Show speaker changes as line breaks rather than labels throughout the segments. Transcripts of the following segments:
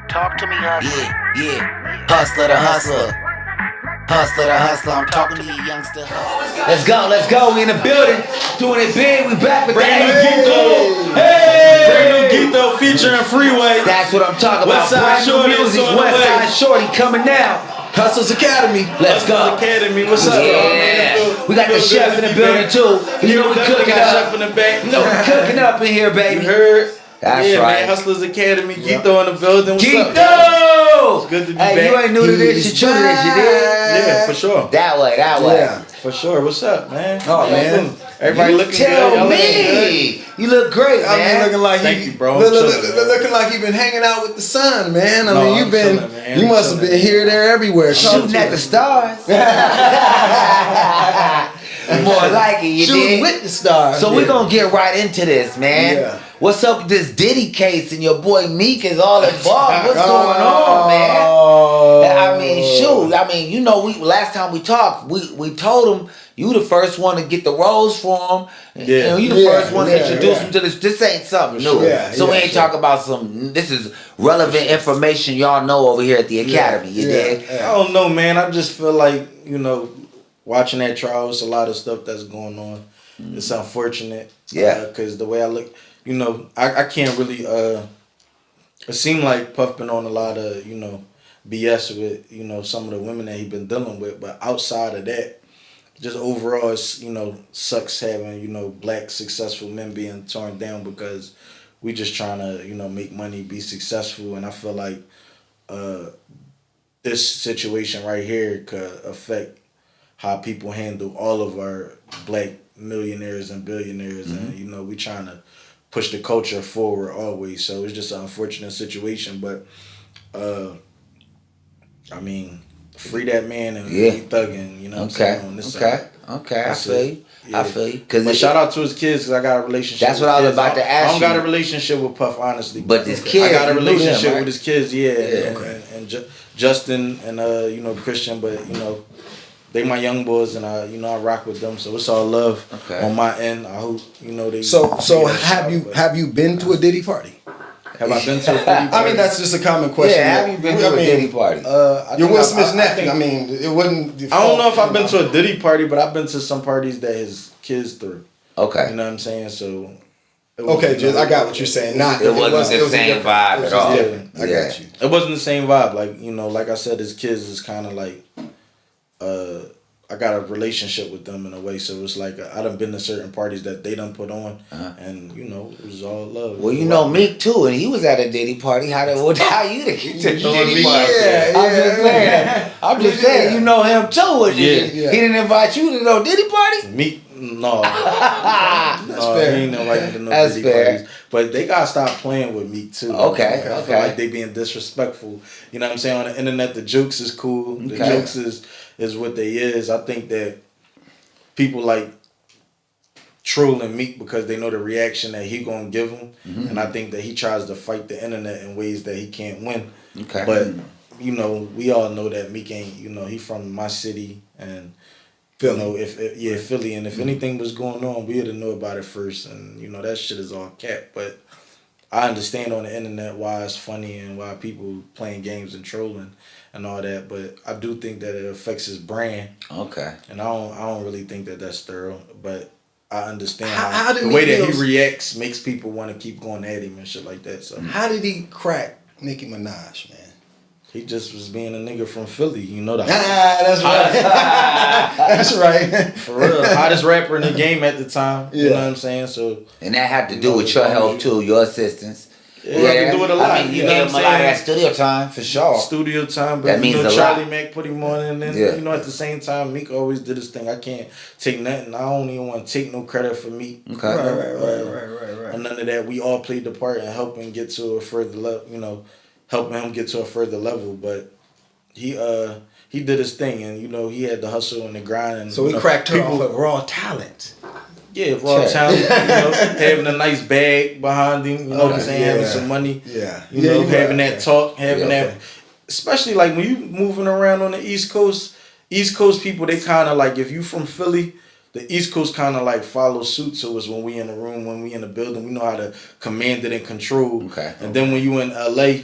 Talk to me, hustler.
Yeah. Hustler to hustler. Hustler to hustler. I'm talking to you, youngster. Let's go. We in the building. Doing it big. We back with
Brand new
Gito.
Brand new Gito featuring Freeway.
That's what I'm talking about.
Westside
Brand new
Shorty
music.
is on the way.
Westside Shorty coming now.
Hustlers Academy.
Let's go.
Hustlers Academy. What's up,
Yeah. We got the chef in the building too. You know we cooking
got
up.
chef in the back.
You know we cooking up in here, baby.
You heard?
That's
yeah,
right.
Man, Hustlers Academy. Gito in the building. What's up?
Gito!
It's good to be
Hey,
back.
you ain't new to this. You true to this. You did?
Yeah, for sure.
That way.
Yeah, for sure. What's up, man?
Oh, man.
Everybody
You
looking
tell
good. Y'all looking
me. You look great, man.
I mean, looking like
Thank you, bro.
Looking like you've been hanging out with the sun, man. I mean, you've been.
chilling, man.
You must have been here, there, everywhere.
Shooting at the stars. More like it, you
Shooting
did.
with the stars.
So we're going to get right into this, man.
Yeah.
What's up with this Diddy case and your boy Meek is all involved? What's going on, man? I mean, shoot. I mean, you know, last time we talked, we told him you the first one to get the rose for him.
Yeah.
You know, you the first one to introduce him to this. This ain't something new.
Yeah,
So we ain't talking about some, this is relevant information y'all know over here at the Academy. You dig?
I don't know, man. I just feel like, you know, watching that trial, it's a lot of stuff that's going on. It's unfortunate.
Yeah.
Because the way I look, you know, I can't really, it seemed like Puff been on a lot of, you know, BS with, you know, some of the women that he been dealing with. But outside of that, just overall, it's, you know, sucks having, you know, black successful men being torn down because we just trying to, you know, make money, be successful. And I feel like this situation right here could affect how people handle all of our black millionaires and billionaires. And, you know, we trying to push the culture forward always. So it's just an unfortunate situation. But, I mean, free that man and be thugging, you know what I'm saying? On this side.
Okay, I feel you.
Yeah.
I feel you.
But shout out to his kids because I got a relationship.
That's
with
what I was
kids.
about to ask
I don't got
you.
a relationship with Puff, honestly.
But his kids,
I got a
you knew
relationship
them, right?
with his kids, and Justin and you know, Christian, but you know, they my young boys and I rock with them, so it's all love on my end. I hope you know they.
So have you been to a Diddy party?
Have I been to a Diddy party?
I mean, that's just a common question.
Yeah, have you been to a Diddy party?
You're Will Smith's nephew. I mean, it wouldn't.
I don't know if I've been to a Diddy party, but I've been to some parties that his kids threw.
Okay.
You know what I'm saying? So.
Okay, just I got what you're saying.
It wasn't the same vibe at all.
I got you.
It wasn't the same vibe. Like, you know, like I said, his kids is kind of like, I got a relationship with them in a way. So it's like, I done been to certain parties that they done put on. And, you know, it was all love.
Well, you know Meek too, and he was at a Diddy party. How you to get to the Diddy party? I'm just saying, you know him too. He didn't invite you to no Diddy party?
Meek, no. That's
fair.
He ain't invited to no
That's
Diddy
fair.
parties. But they gotta stop playing with Meek too.
Okay.
I feel like they being disrespectful. You know what I'm saying? On the internet, the jokes is cool. The jokes is what they is. I think that people like trolling Meek because they know the reaction that he gonna give them, and I think that he tries to fight the internet in ways that he can't win.
Okay.
But you know, we all know that Meek ain't. You know, he from my city and.
Philly.
You know, Philly, and if anything was going on, we would have know about it first, and you know that shit is all cap. But I understand on the internet why it's funny and why people playing games and trolling and all that. But I do think that it affects his brand.
Okay.
And I don't really think that that's thorough, but I understand
How did
the way
Meek
that he
feels-
reacts makes people want to keep going at him and shit like that. So
How did he crack Nicki Minaj, man?
he just was being a nigga from Philly, you know that.
That's right. That's right.
For real, hottest rapper in the game at the time. You
Yeah.
know what I'm saying? So
And that had to do with your help too, your assistance.
Yeah, it had to do with a lot.
I mean, you
know
gave
what
him
I'm
a lot of that
saying?
studio time for sure.
Studio time, but
That
you
means
know
a
Charlie
lot.
Mack put him on, and then
Yeah.
you know at the same time Meek always did his thing. I can't take nothing. I don't even want to take no credit for Meek.
Okay.
Right.
And none of that. We all played the part in helping get to a further level. You know, helping him get to a further level. But he did his thing, and you know he had the hustle and the grind. And
So he
you know,
cracked her off of raw talent.
Yeah, raw talent. You know, having a nice bag behind him. You know what I'm saying? Having some money.
Yeah.
You know, having that talk, having that. Especially like when you moving around on the East Coast people, they kind of like, if you from Philly, the East Coast kind of like follow suit to us when we in the room, when we in the building. We know how to command it and control.
Okay.
And then when you in LA,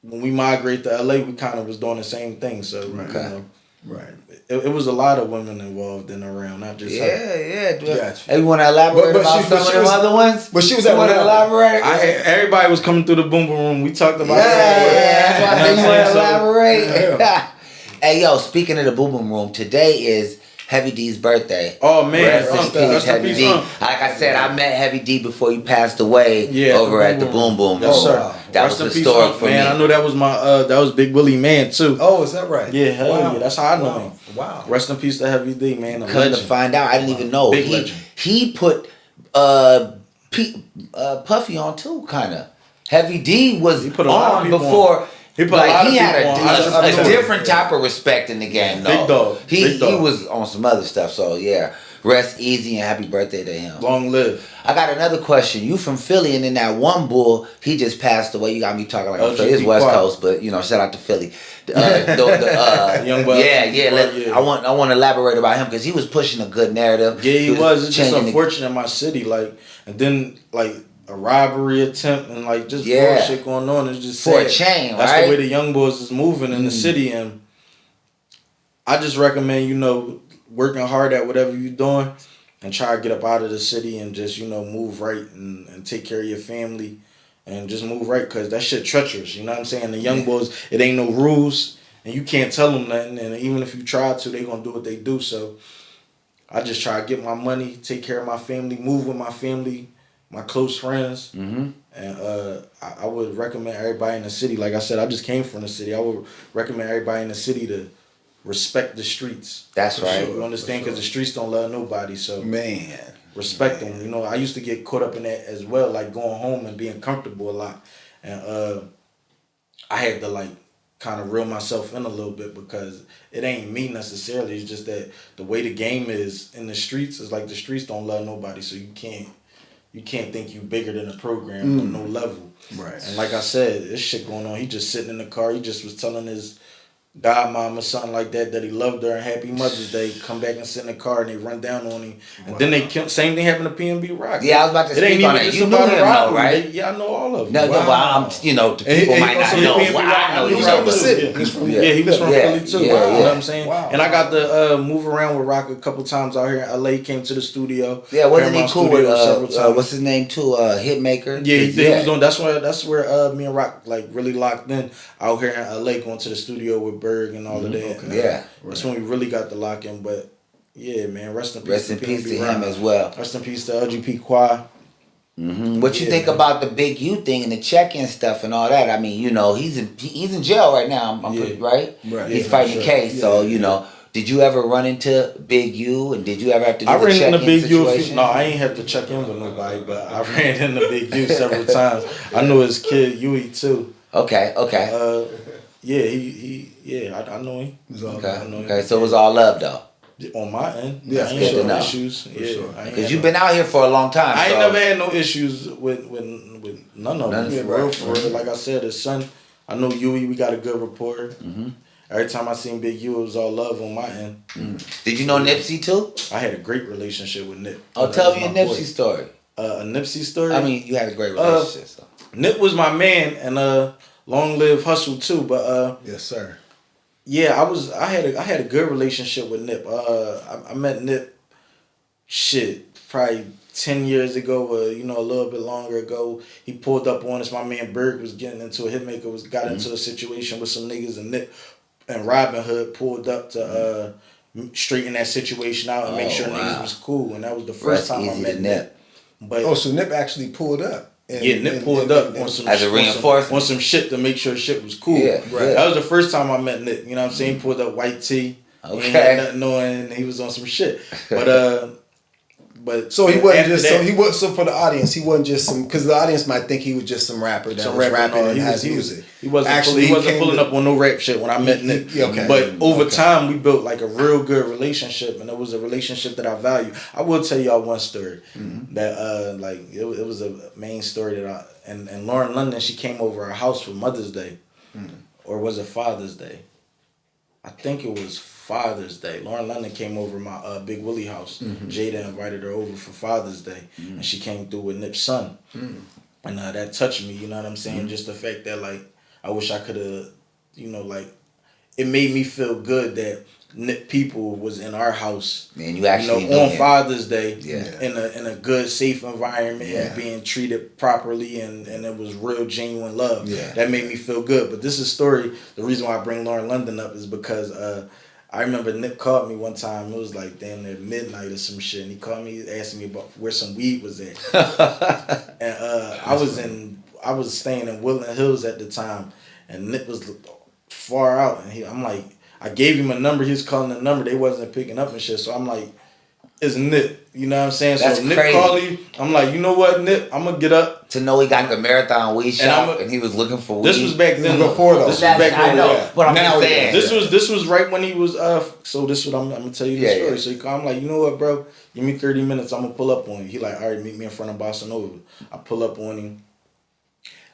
when we migrated to LA, we kind of was doing the same thing. So you
Okay.
know,
Right.
it was a lot of women involved in around, not just her.
Yeah.
Gotcha.
Hey, you want to elaborate
But
about
she-
some
but
of
she
them
was-
other ones?
but she was
You
at
want to
what
elaborate?
Everybody was coming through the boom boom room. We talked about
Yeah, that's why I said you want to
So,
elaborate. Hey, yo, speaking of the Boom Boom Room, today is Heavy D's birthday.
Oh man,
Rest in
Unc,
peace,
rest in
Heavy
peace,
D.
Unc.
Like I said, I met Heavy D before he passed away
Yeah,
over
the
at the Boom Boom
Yes,
Room.
sir.
wow.
That
Rest
was
in peace,
historic
Unc,
for
man.
me.
I know that was that was Big Willie man too.
Oh, is that right?
Yeah, hell yeah. That's how I know him.
Wow.
Rest in peace to Heavy D, man. A
Come to
legend.
find out, I didn't even know.
Big legend.
He put Puffy on too, kind of. Heavy D was
He put a lot of
on
people
before.
on. He put a lot of
he had
people on.
a
Entrepreneur.
different type of respect in the game, though.
Big dog.
He
Big dog.
he was on some other stuff. So yeah, rest easy and happy birthday to him.
Long live.
I got another question. You from Philly, and then that one bull, he just passed away. You got me talking like I'm Philly. It's
LGBT
West
choir.
Coast, but shout out to Philly.
Young boy.
I want to elaborate about him because he was pushing a good narrative.
Yeah, he was. It's just
changing the-
unfortunate in my city, and then a robbery attempt and just
Yeah.
bullshit going on. It's just
For a
sad.
chain,
That's
right?
the way the young boys is moving in the city, and I just recommend working hard at whatever you're doing, and try to get up out of the city and just move right and take care of your family, and just move right because that shit treacherous. You know what I'm saying? The young boys, it ain't no rules, and you can't tell them nothing. And even if you try to, they gonna do what they do. So I just try to get my money, take care of my family, move with my family, my close friends, and I would recommend everybody in the city. Like I said, I just came from the city. I would recommend everybody in the city to respect the streets.
That's
For
right.
sure. You understand? Because the streets don't love nobody. So
Man.
respect them. I used to get caught up in that as well, like going home and being comfortable a lot, and I had to kind of reel myself in a little bit because it ain't me necessarily. It's just that the way the game is in the streets is the streets don't love nobody, so you can't think you bigger than the program on no level.
Right.
And like I said, this shit going on. He just sitting in the car. He just was telling his godmom or something like that he loved her and Happy Mother's Day. Come back and sit in the car and they run down on him. And then they kill. Same thing happened to PNB Rock.
Yeah, I was about to
It ain't
speak
even
on that.
just
You knew
about
him,
a
though,
robbery.
right?
Yeah, I know all of them.
No, but I'm, the people might not know.
PNB
Well,
Rock,
I know
he
you
was
know,
from the
but-
city.
Yeah,
He was from
Yeah,
Philly too.
yeah,
You know
yeah.
what I'm saying?
Wow.
And I got to move around with Rock a couple times out here in LA. Came to the studio.
Yeah, wasn't he
Paramount
cool with
Studios several times.
what's his name too? Hitmaker.
Yeah, he was on. That's where me and Rock really locked in out here in LA, going to the studio with Berg and all of that.
Okay.
Yeah.
That's when we really got the lock in. But yeah, man, rest in peace.
Rest in peace to
PNB
him
Rock.
as well.
Rest in peace to LGP Choir.
What you
Yeah,
think
man.
about the Big U thing and the check-in stuff and all that? I mean, he's in jail right now. I'm pretty right.
Right.
He's
Yeah,
fighting
for
the
sure.
case. So did you ever run into Big U and did you ever have to do
I
the
ran
check-in
into Big U.
situation?
No, I ain't have to check in with nobody, but I ran into Big U several times. I knew his kid Yui too.
Okay.
I know him.
Okay. So it was all love though.
On my end,
Yeah,
I ain't
for
had
sure.
no issues.
For
Yeah,
sure.
I ain't
Because
had
you've
no-
been out here for a long time.
I ain't
so.
never had no issues with none of
None
them.
of
For
it,
real,
right.
for real. Like I said, his son, I know Yui, we got a good rapport. Every time I seen Big U, it was all love on my end.
Did you know Nipsey too?
I had a great relationship with Nip.
Oh,
That
tell
was
me a
my boy.
Nipsey story.
A Nipsey story?
I mean, you had a great relationship. So.
Nip was my man, and long live Hustle too. But
Yes, sir.
yeah, I had a good relationship with Nip. I met Nip, probably 10 years ago, or a little bit longer ago. He pulled up on us. My man Berg was getting into a Hitmaker, got into a situation with some niggas, and Nip and Robin Hood pulled up to straighten that situation out and make sure niggas was cool. And that was the first
Rest
time I
easy
met
to
Nip. But
Oh, so Nip actually pulled up.
Nip pulled up on some
As a reinforcement.
on some shit to make sure shit was cool.
Yeah,
right.
That was the first time I met Nip. You know what I'm saying? He pulled up white tee. He ain't
Okay.
had nothing on, and he was on some shit. But
So he wasn't
after
just
that,
so for the audience, he wasn't just some, because the audience might think he was just some rapper that
some
was
rapper,
rapping
no,
and
he
has
was
music.
he wasn't
Actually,
he wasn't
came
pulling
to-
up on no rap shit when I met Nip.
yeah, okay.
But over
Okay.
time, we built a real good relationship, and it was a relationship that I value. I will tell y'all one story that it was a main story that and Lauren London, she came over our house for Mother's Day, or was it Father's Day? I think it was Father's Day. Lauren London came over my Big Willie house. Jada invited her over for Father's Day, and she came through with Nip's son. And that touched me, you know what I'm saying? Just the fact that I wish I could have, you know, like, it made me feel good that Nip people was in our house.
Man, you actually
on Father's Day,
Yeah.
in a good, safe environment and being treated properly, and it was real, genuine love.
Yeah.
That made me feel good. But this is a story. The reason why I bring Lauren London up is because I remember Nip called me one time. It was like damn near midnight or some shit, and he called me asking me about where some weed was at. And I was staying in Woodland Hills at the time, and Nip was far out, and I'm like, I gave him a number. He was calling the number. They wasn't picking up and shit. So I'm like, it's Nip. You know what I'm saying?
That's
so Nip
crazy.
called me. I'm like, you know what, Nip? I'm gonna get up.
To know he got the marathon weed shop and he was looking for weed.
This was back then.
Before though.
This was back
I
then.
know, but I'm just saying.
This was right when he was So this is what I'm gonna tell you the story.
Yeah.
So he called. I'm like, you know what, bro? Give me 30 minutes. I'm gonna pull up on you. He like, all right, meet me in front of Bossa Nova. I pull up on him.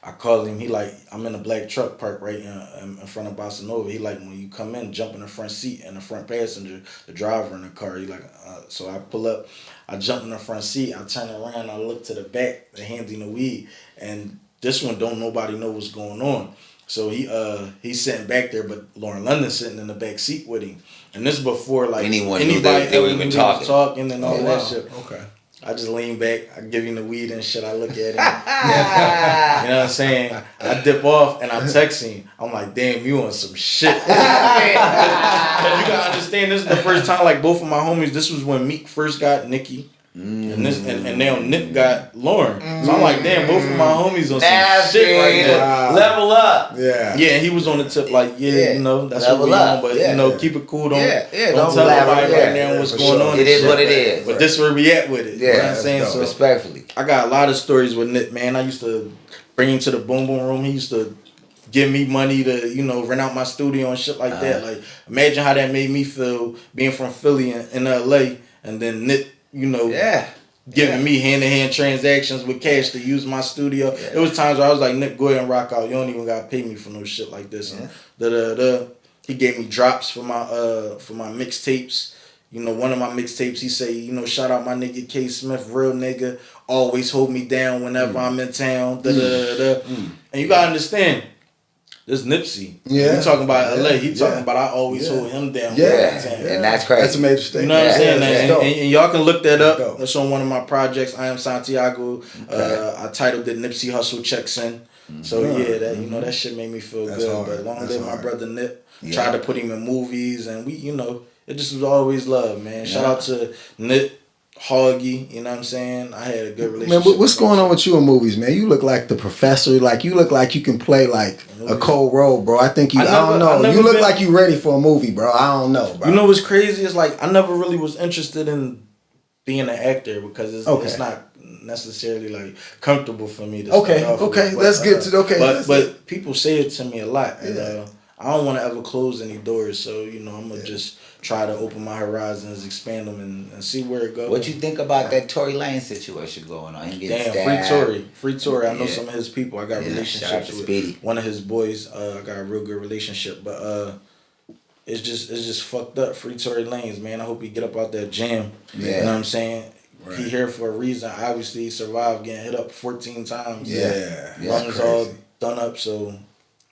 I called him. He like, I'm in a black truck parked right in front of Bossa Nova. He like, when you come in, jump in the front seat, and the front passenger, the driver in the car. He like, so I pull up. I jump in the front seat. I turn around. I look to the back. They hand him the weed, and this one don't nobody know what's going on. So he's sitting back there, but Lauren London sitting in the back seat with him. And this is before like
Anyone
anybody
knew they were even
talking and all of that shit.
Okay.
I just lean back, I give him the weed and shit, I look at him. You know what I'm saying? I dip off and I text him. I'm like, damn, you on some shit. Cause you gotta understand, this is the first time like both of my homies, this was when Meek first got Nicki. And now Nip got Lauren. So I'm like, damn, both of my homies on some shit right now.
Wow.
Level up.
Yeah.
Yeah, he was on the tip like, you know, that's
Level
what we
up.
on, but
Yeah.
you know, keep it cool. Don't
Don't
tell nobody
elaborate.
right now what's
For
going
sure.
on.
It
and
is
shit.
what it is.
But this where we at with it.
Yeah,
You know what I'm saying?
dope.
So
Respectfully.
I got a lot of stories with Nip, man. I used to bring him to the Boom Boom Room. He used to give me money to, you know, rent out my studio and shit like that. Like, imagine how that made me feel being from Philly in LA, and then Nip, you know, giving me hand-to-hand transactions with cash to use my studio.
Yeah.
It was times where I was like, Nick, go ahead and rock out. You don't even gotta pay me for no shit like this. And he gave me drops for my mixtapes. You know, one of my mixtapes, he say, you know, shout out my nigga K.Smith, real nigga, always hold me down whenever I'm in town. And you gotta understand, this Nipsey.
Yeah.
We talking about LA. He talking
Yeah.
about I always hold him down.
Yeah.
when I'm in town.
And that's crazy.
That's a major
You
statement.
know what I'm saying?
That's
And,
dope.
and y'all can look that up.
Dope.
That's on one of my projects. I Am Santiago. I titled it Nipsey Hustle Checks In. So yeah, that you know that shit made me feel
That's
good.
hard.
But long
That's
live my
hard.
brother Nip.
Yeah.
Tried to put him in movies, and we, you know, it just was always love, man. Shout out to Nip. Hoggy, you know what I'm saying? I had a good relationship.
Man, what's
with
going
him.
on with you in movies, man? You look like the professor. Like you look like you can play like a cold role, bro. I think you. I don't know. You look like you ready for a movie, bro. I don't know, bro.
You know what's crazy? It's like I never really was interested in being an actor because it's not necessarily like comfortable for me to start off with.
Let's get to
But people say it to me a lot, and I don't want to ever close any doors. So you know, I'm gonna just try to open my horizons, expand them, and see where it goes.
What you think about that Tory Lanez situation going on? Him getting stabbed.
Free Tory. I know some of his people. I got
shout out
relationships
to
with
Speedy.
one of his boys. I got a real good relationship, but it's just fucked up. Free Tory Lanez, man. I hope he get up out that jam.
Yeah.
You know what I'm saying?
Right.
He here for a reason. Obviously, he survived getting hit up 14 times.
Yeah.
Lungs all done up. So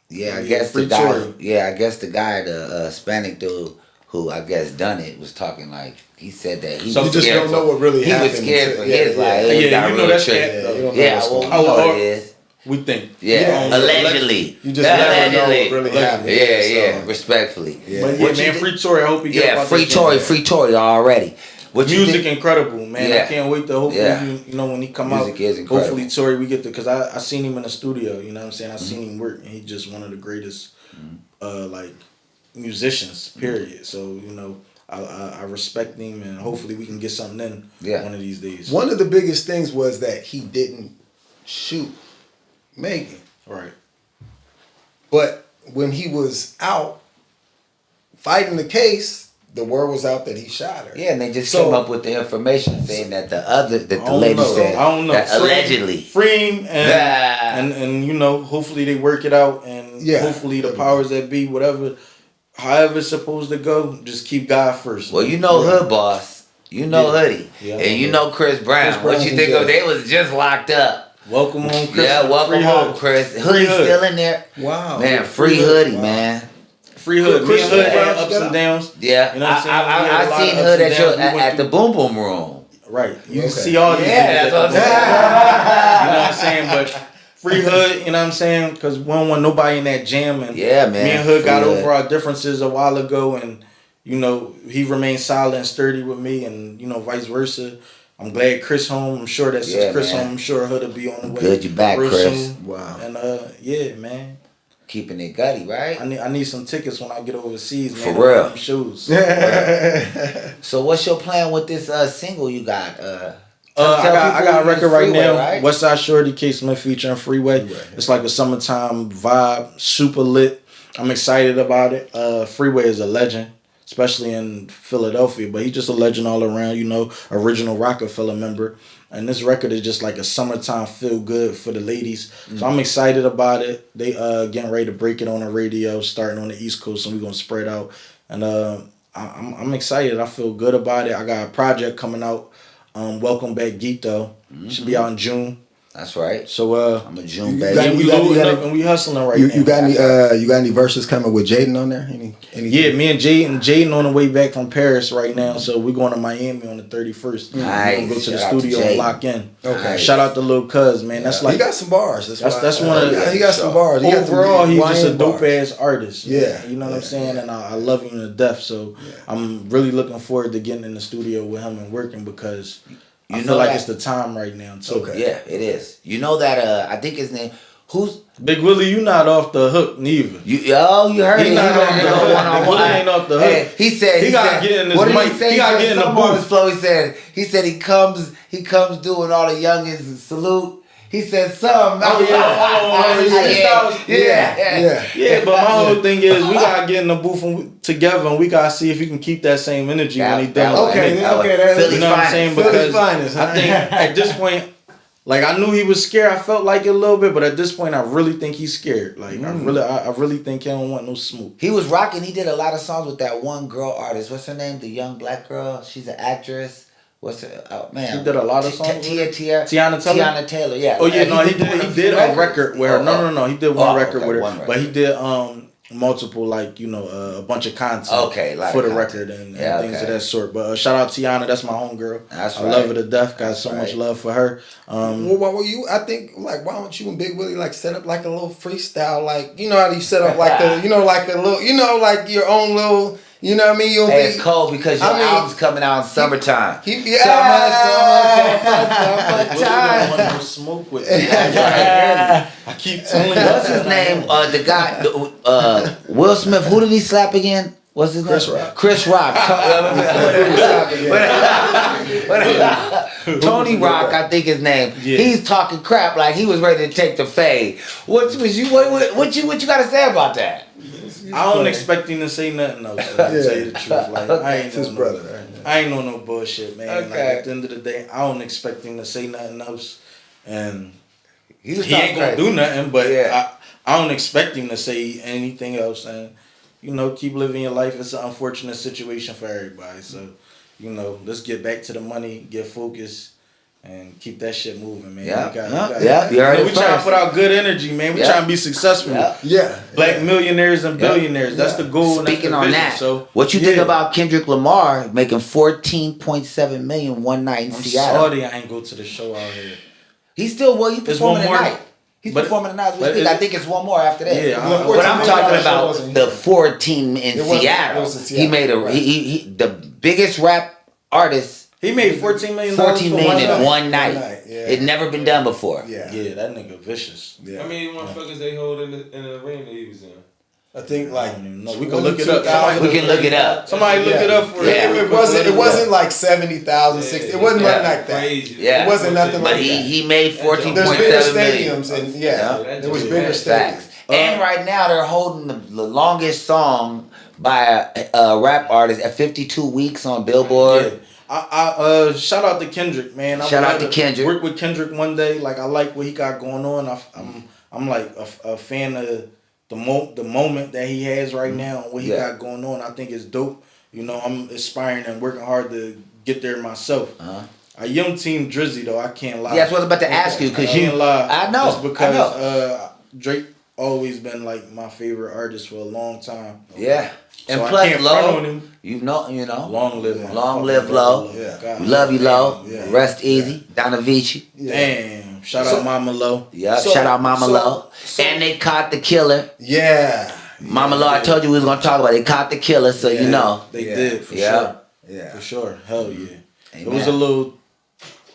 Yeah, I
Yeah,
guess the
Free
guy.
Tory.
Yeah, I guess the guy, the Hispanic dude who I guess done it, was talking like he said that he
So
was
you just
scared
don't know what really
he
happened.
was scared for
Yeah,
his
yeah.
life.
Yeah,
It
you
got
know
real
that's
tricky.
cat, though.
You don't know
Yeah,
what's
well,
going
you
on.
know
Or-
it is.
we think.
Yeah, allegedly.
You just never know
Allegedly.
what really happened.
Yeah,
So,
respectfully.
Yeah.
But
What
yeah,
you
man, Free Tory. I hope he get up
Yeah,
out
free
that jam.
Tory, free Tory already. What you
Music
think?
incredible, man.
Yeah.
I can't wait to hopefully
Yeah.
you know when he come
Music
out.
is incredible.
Hopefully Tory we get to because I seen him in the studio. You know what I'm saying? I seen him work and he just one of the greatest like musicians. Period. So you know I respect him and hopefully we can get something in one of these days.
one of the biggest things was that he didn't shoot Megan.
Right.
But when he was out fighting the case, the word was out that he shot her.
Yeah, and they just
So-
came up with the information saying that the
I
lady
don't know.
said
I don't know.
that allegedly.
Free him
Yeah.
and you know hopefully they work it out and hopefully the powers that be whatever however it's supposed to go just keep God first.
Well, you know Hood Boss, you know Hoodie,
Yeah,
and you know Chris Brown.
Chris
What
Brown's
you
in
think
jail.
of? They was just locked up.
Welcome home, Chris.
Yeah, welcome home, Chris. Hoodie's still in there.
Wow.
Man, free hoodie, man.
Free Hood. Me and Hood had ups
together?
and downs.
Yeah,
You know what I'm saying? We had a
I
lot
seen
of ups
Hood
and
at your
downs. We went
at the
through-
Boom Boom Room.
Right. You
Okay.
see all these
Yeah,
niggas
that's what I'm
at
saying.
you know what I'm saying? But Free Hood, you know what I'm saying? Because we don't want nobody in that jam. And
Yeah, man.
me and Hood got
Free Hood.
over our differences a while ago. And, you know, he remained solid and sturdy with me. And, you know, vice versa. I'm glad Chris home. I'm sure that since
Yeah,
Chris
man.
home, I'm sure Hood will be on the way.
Good you back,
real
Chris.
soon.
Wow.
And, yeah, man.
Keeping it gutty, right?
I need some tickets when I get overseas, man.
For real.
Them shoes.
So what's your plan with this single you got?
I got a record right
Freeway,
now.
right?
Westside Shorty, K.Smith featuring Freeway. It's like a summertime vibe, super lit. I'm excited about it. Freeway is a legend, especially in Philadelphia, but he's just a legend all around, you know, original Rockefeller member. And this record is just like a summertime feel good for the ladies. So I'm excited about it. They getting ready to break it on the radio, starting on the East Coast, and we're gonna spread out. And I'm excited. I feel good about it. I got a project coming out. Welcome Back Gito. Should be out in June.
That's right.
So
I'm a June
You
baby.
got-
we loading up and we hustling right now.
You got any verses coming with Jaden on there? Any
Yeah, me and Jaden on the way back from Paris right now. So we're going to Miami on the 31st. We're gonna go to the
Shout out to
studio
Jaden.
and lock in.
Okay.
Shout out to Lil Cuz, man. That's
he
like
got some bars.
that's one of the-
he got some bars. He got some
overall he's just a
YN
dope
bars.
ass artist.
Yeah.
You know what I'm saying? And I love him to death. So I'm really looking forward to getting in the studio with him and working because I
You
feel
know
like
that-
it's the time right now too.
Okay.
Yeah, it is. You know that I think his name who's
Big Willie, you not off the hook neither.
you heard
He
it.
not
He
off the hook.
one-on-one.
He ain't off the
Hey,
hook.
he said
He gotta
said-
get in his
what did
mic.
he say?
He gotta get in the
Some on
booth.
his flow, he said he comes doing all the youngins salute. He said some.
Oh, yeah. His freestyles.
yeah.
Yeah, but my whole thing is we gotta get in the booth together and we gotta see if he can keep that same energy when he done.
Okay,
with it.
that's
You know what I'm saying?
Philly's
Because
finest, huh?
I think at this point, like I knew he was scared. I felt like it a little bit, but at this point, I really think he's scared. Like I really think he don't want no smoke.
He was rocking. He did a lot of songs with that one girl artist. What's her name? The young black girl. She's an actress. What's her? Oh man.
He did a lot of songs with
Tiana Taylor. Tiana Taylor. Yeah.
Oh yeah, no, he did a
records.
record with her. No, he did one record
okay,
with her,
one
but he
record.
did multiple like a bunch of content
Okay, like
for the
content.
record and
Yeah,
things
okay.
of that sort. But shout out Tiana, that's my homegirl.
That's
I
right.
love her to death. Got
That's
so much
right.
love for her.
Well, I think like why don't you and Big Willie like set up like a little freestyle, like you know how you set up like the like a little like your own little, you know what I mean? You'll
Hey,
be,
it's cold because your
I mean,
album's coming out in summertime.
I want no smoke with me. I keep telling you.
What's his name? The guy, Will Smith. Who did he slap again? What's his
Chris
name?
Rock.
Chris Rock. Tony Rock, I think his name.
Yeah.
He's talking crap like he was ready to take the fade. What you got to say about that?
I don't expect him to say nothing else. To tell you the truth, like I ain't
his
on
brother,
No,
right?
I ain't on no bullshit, man. Like
Okay.
at the end of the day, I don't expect him to say nothing else, and
He was
he ain't
talking
gonna
crazy.
do nothing. But
Yeah.
I don't expect him to say anything else, and keep living your life. It's an unfortunate situation for everybody, so let's get back to the money, get focused. And keep that shit moving, man.
Yeah,
You
you heard it
we trying to
first.
put out good energy, man. We
Yeah.
trying to be successful.
Yeah.
Yeah.
Black millionaires and billionaires. That's the goal. And that's
Speaking
the
on
vision.
that,
So
what you think
yeah.
about Kendrick Lamar making $14.7 million one night in
I'm
Seattle?
sorry I ain't go to the show out here.
He's still he's
There's
performing
one more.
tonight. He's
But-
performing tonight. as we
but
speak.
is
I
it-
think it's one more after that.
Yeah,
But I'm talking about
wasn't
the
here.
14 in
It wasn't-
Seattle.
it was in
He
Seattle,
made
right.
he the biggest rap artist.
He made $14 million.
14 million in
night.
one night.
One night, yeah.
It never been done before.
Yeah.
Yeah, that nigga vicious.
Yeah.
How many motherfuckers they hold in the arena he was in?
I think
I
like
don't even know. We can look it up.
22,000.
We can look it up.
Somebody look it up for
Yeah.
us.
It wasn't like 70,000, 60. It wasn't
Yeah.
nothing like that.
Crazy.
Yeah.
It wasn't nothing
But
like that.
he made
There's
14.7
bigger
million.
stadiums and
Yeah.
there was bigger stadiums.
Facts. And right now they're holding the longest song by a rap artist at 52 weeks on Billboard.
Yeah. I shout out to Kendrick, man.
Shout out to Kendrick.
Work with Kendrick one day. Like I like what he got going on. I'm like a fan of the moment that he has right now and what he got going on. I think it's dope. I'm aspiring and working hard to get there myself. A young team Drizzy though, I can't lie.
Yeah, that's what I was about to ask you because
I can't lie.
I know.
Just because
I know.
Drake always been like my favorite artist for a long time.
Yeah. And
So
plus,
I can't front on
Low,
him.
you know,
Long live my
long
fucking
live
brother,
Low.
Yeah.
God.
We love you, Low.
Yeah.
Rest easy, Donavici.
Yeah.
Damn. Shout out Mama Low.
Yeah,
So-
shout out Mama
so-
Low. And they caught the killer.
Yeah.
Mama Low, I told you we was gonna talk about it. They caught the killer, so you know.
They
Yeah.
did for
Yeah.
sure.
Yeah.
For sure. Hell yeah. It
Amen.
was a little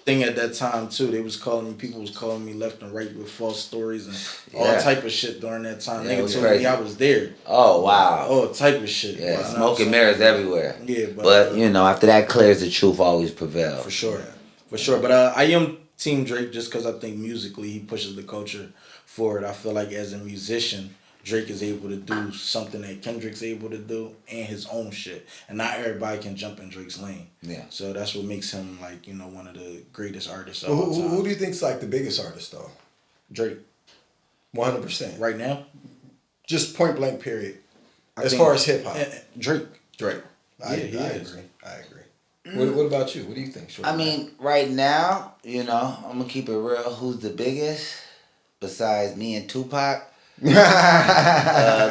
thing at that time too. They was calling me, people was calling me left and right with false stories and all
Yeah.
type of shit during that time.
Yeah, it
Nigga
was
told
crazy.
me I was there.
Oh wow.
All type of shit.
Yeah,
You know what
smoke
I'm
and mirrors
saying?
everywhere.
Yeah,
But you know, after that clears, the truth always prevails.
for sure. For sure. But I am Team Drake just because I think musically he pushes the culture forward. I feel like as a musician, Drake is able to do something that Kendrick's able to do and his own shit. And not everybody can jump in Drake's lane.
Yeah.
So that's what makes him like, you know, one of the greatest artists of
Who,
all
who,
time.
who do you think's like the biggest artist though?
Drake.
100%.
Right now?
Just point blank. Period.
I
As
think-
far as hip hop,
Drake.
Drake. I
he is.
agree. I agree. What about you? What do you think? Shorty?
I mean, right now, you know, I'm gonna keep it real. Who's the biggest besides me and Tupac?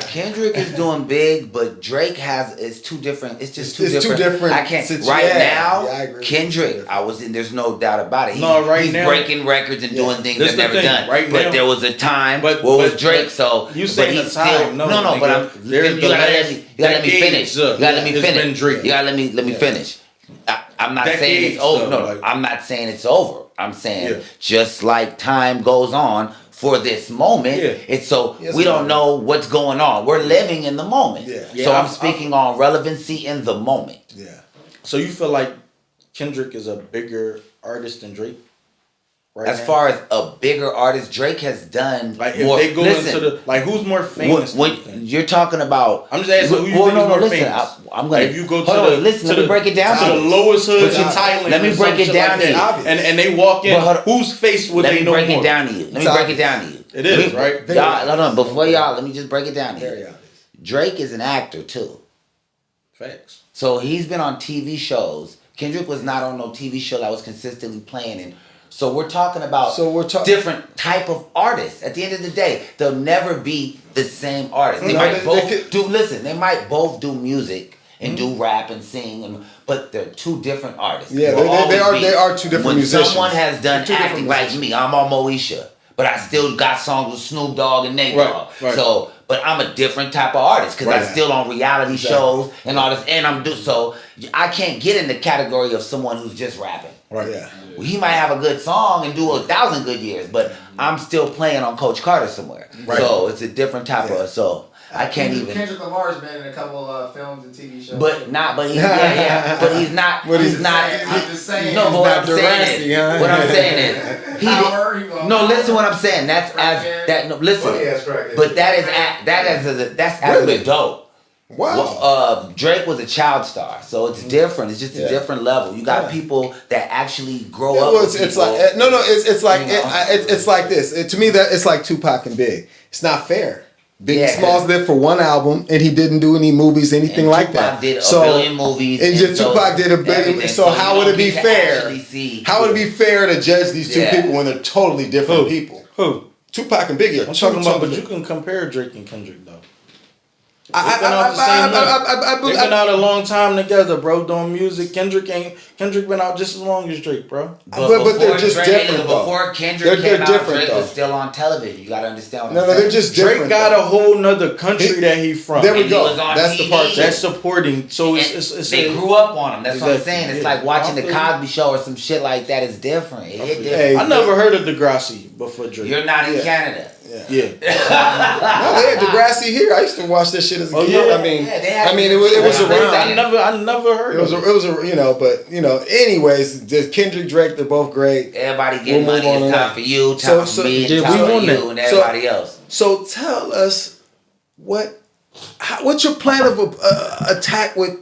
Kendrick is doing big, but Drake it's two different. It's just two
It's two
different.
different
I can't
situ-
right
yeah,
now.
yeah, I agree.
Kendrick, I was in. There's no doubt about it.
No, right
he's
now-
breaking records and doing things
This
I've
the
never
thing,
done.
right
but
now-
there was a time
But-
where it was
but-
Drake.
but
So
you
but
saying
he's
the time,
still
no,
no. But
nigga. There's
you
the
gotta
last
let me finish.
decades,
You gotta let me
it's
finish.
been Drake.
You gotta let me finish. I'm not saying
Decades,
it's over.
though,
No,
like-
I'm not saying it's over. I'm saying
Yeah.
just like time goes on for this moment,
Yeah.
it's so
Yes,
we don't
ma'am.
know what's going on. We're living in the moment.
Yeah.
Yeah,
So I'm
I'm-
speaking on relevancy in the moment.
yeah.
So you feel like Kendrick is a bigger artist than Drake? Right
As
now?
far as a bigger artist, Drake has done
like if
more.
they go
Listen,
into the like who's more famous?
when
do you think?
you're talking about,
I'm just asking who you think is more
listen,
famous.
I'm gonna.
Like if you go to
hold
the
on, listen.
to
Let me
the-
break it down
to
to
the
you.
lowest hoods in
But
Thailand.
let me
or
break
some
it
shit
down
like
to
that.
you.
And they walk in.
But hold on.
Whose face would
Let
they
me
know
break
more?
it down to you. Let me
It's
break it
obvious.
down to you.
It is,
Let me-
right?
Very
Y'all, hold on. Before
obvious.
y'all, let me just break it down to
Very
you.
obvious.
Drake is an actor too.
Facts.
So he's been on TV shows. Kendrick was not on no TV show that was consistently playing. And so we're talking about
So we're talking
different type of artists. At the end of the day, they'll never be the same artist. They
No,
might
they
both
could-
do. Listen, they might both do music and do rap and sing, but they're two different artists.
Yeah,
Will
they
always
are-
be.
they are two different
when
musicians.
someone has done
They're two
acting
different
like
musicians.
me, I'm on Moesha, but I still got songs with Snoop Dogg and Nate
Right,
Dogg.
right.
So, but I'm a different type of artist because
Right.
I'm still on reality
Exactly.
shows and all this, and so I can't get in the category of someone who's just rapping.
Right.
Yeah.
He might have a good song and do 1,000 good years, but I'm still playing on Coach Carter somewhere.
Right.
So it's a different type
Yeah.
of. So I can't even.
Kendrick Lamar's been in a couple films and TV shows.
But he's yeah, but he's not.
But
he's not.
I'm just saying.
No, but what I'm
He's not
saying
Degrassi,
is,
huh?
what I'm saying is,
Power, he will-
no. Listen, what I'm saying. That's as
Crackhead.
that. No, listen.
Well, yeah, it's crackhead.
But that's as
Really?
an adult.
Wow.
Well, Drake was a child star, so it's different. It's just a
Yeah.
different level. You got
Yeah.
people that actually grow
Yeah,
up.
well,
with
it's
people.
like no, it's like
You know?
it's like this. To me, that it's like Tupac and Big. It's not fair. Biggie
Yeah,
Smalls did for one album, and he didn't do any movies, anything
And
like
Tupac
that.
did a
so
billion movies,
and
and
just
so
Tupac did a billion.
everything.
So
So
how
you
would
don't
it be
get to
fair?
actually see-
How would it be fair to judge these two
Yeah.
people when they're totally different people?
Who?
Tupac and Biggie.
I'm talking about, but you can compare Drake and Kendrick though. They've been
I
been out a long time together, bro, doing music. Kendrick been out just as long as Drake, bro.
But they're
before
just
Drake,
different, though.
Before Kendrick
They're
came out,
different,
Drake
though.
was still on television. You gotta understand what
No,
I'm
no,
saying.
they're just different.
Drake got a whole nother country that he from.
There we
And he
go.
was on
That's the
TV.
part.
That's supporting. So
And
it's
they grew up on him. That's what I'm
Exactly.
saying. It's
Yeah.
like watching the
I feel you.
Cosby Show or some shit like that. It's different. It hit different.
Hey,
I never heard of Degrassi before Drake.
You're not in
Yeah.
Canada.
Yeah.
No, they had Degrassi here. I used to watch this shit as a
Oh,
kid.
yeah?
Yeah, they had
it was
Yeah,
around.
I never heard of it.
It was a, anyways, just Kendrick, Drake, they're both great.
Everybody getting
We'll move
money.
on
It's
to
time
that.
for you,
So-
time
so-
for me,
yeah,
time
we
for
on
you,
that.
and everybody else.
So tell us what's your plan of attack with?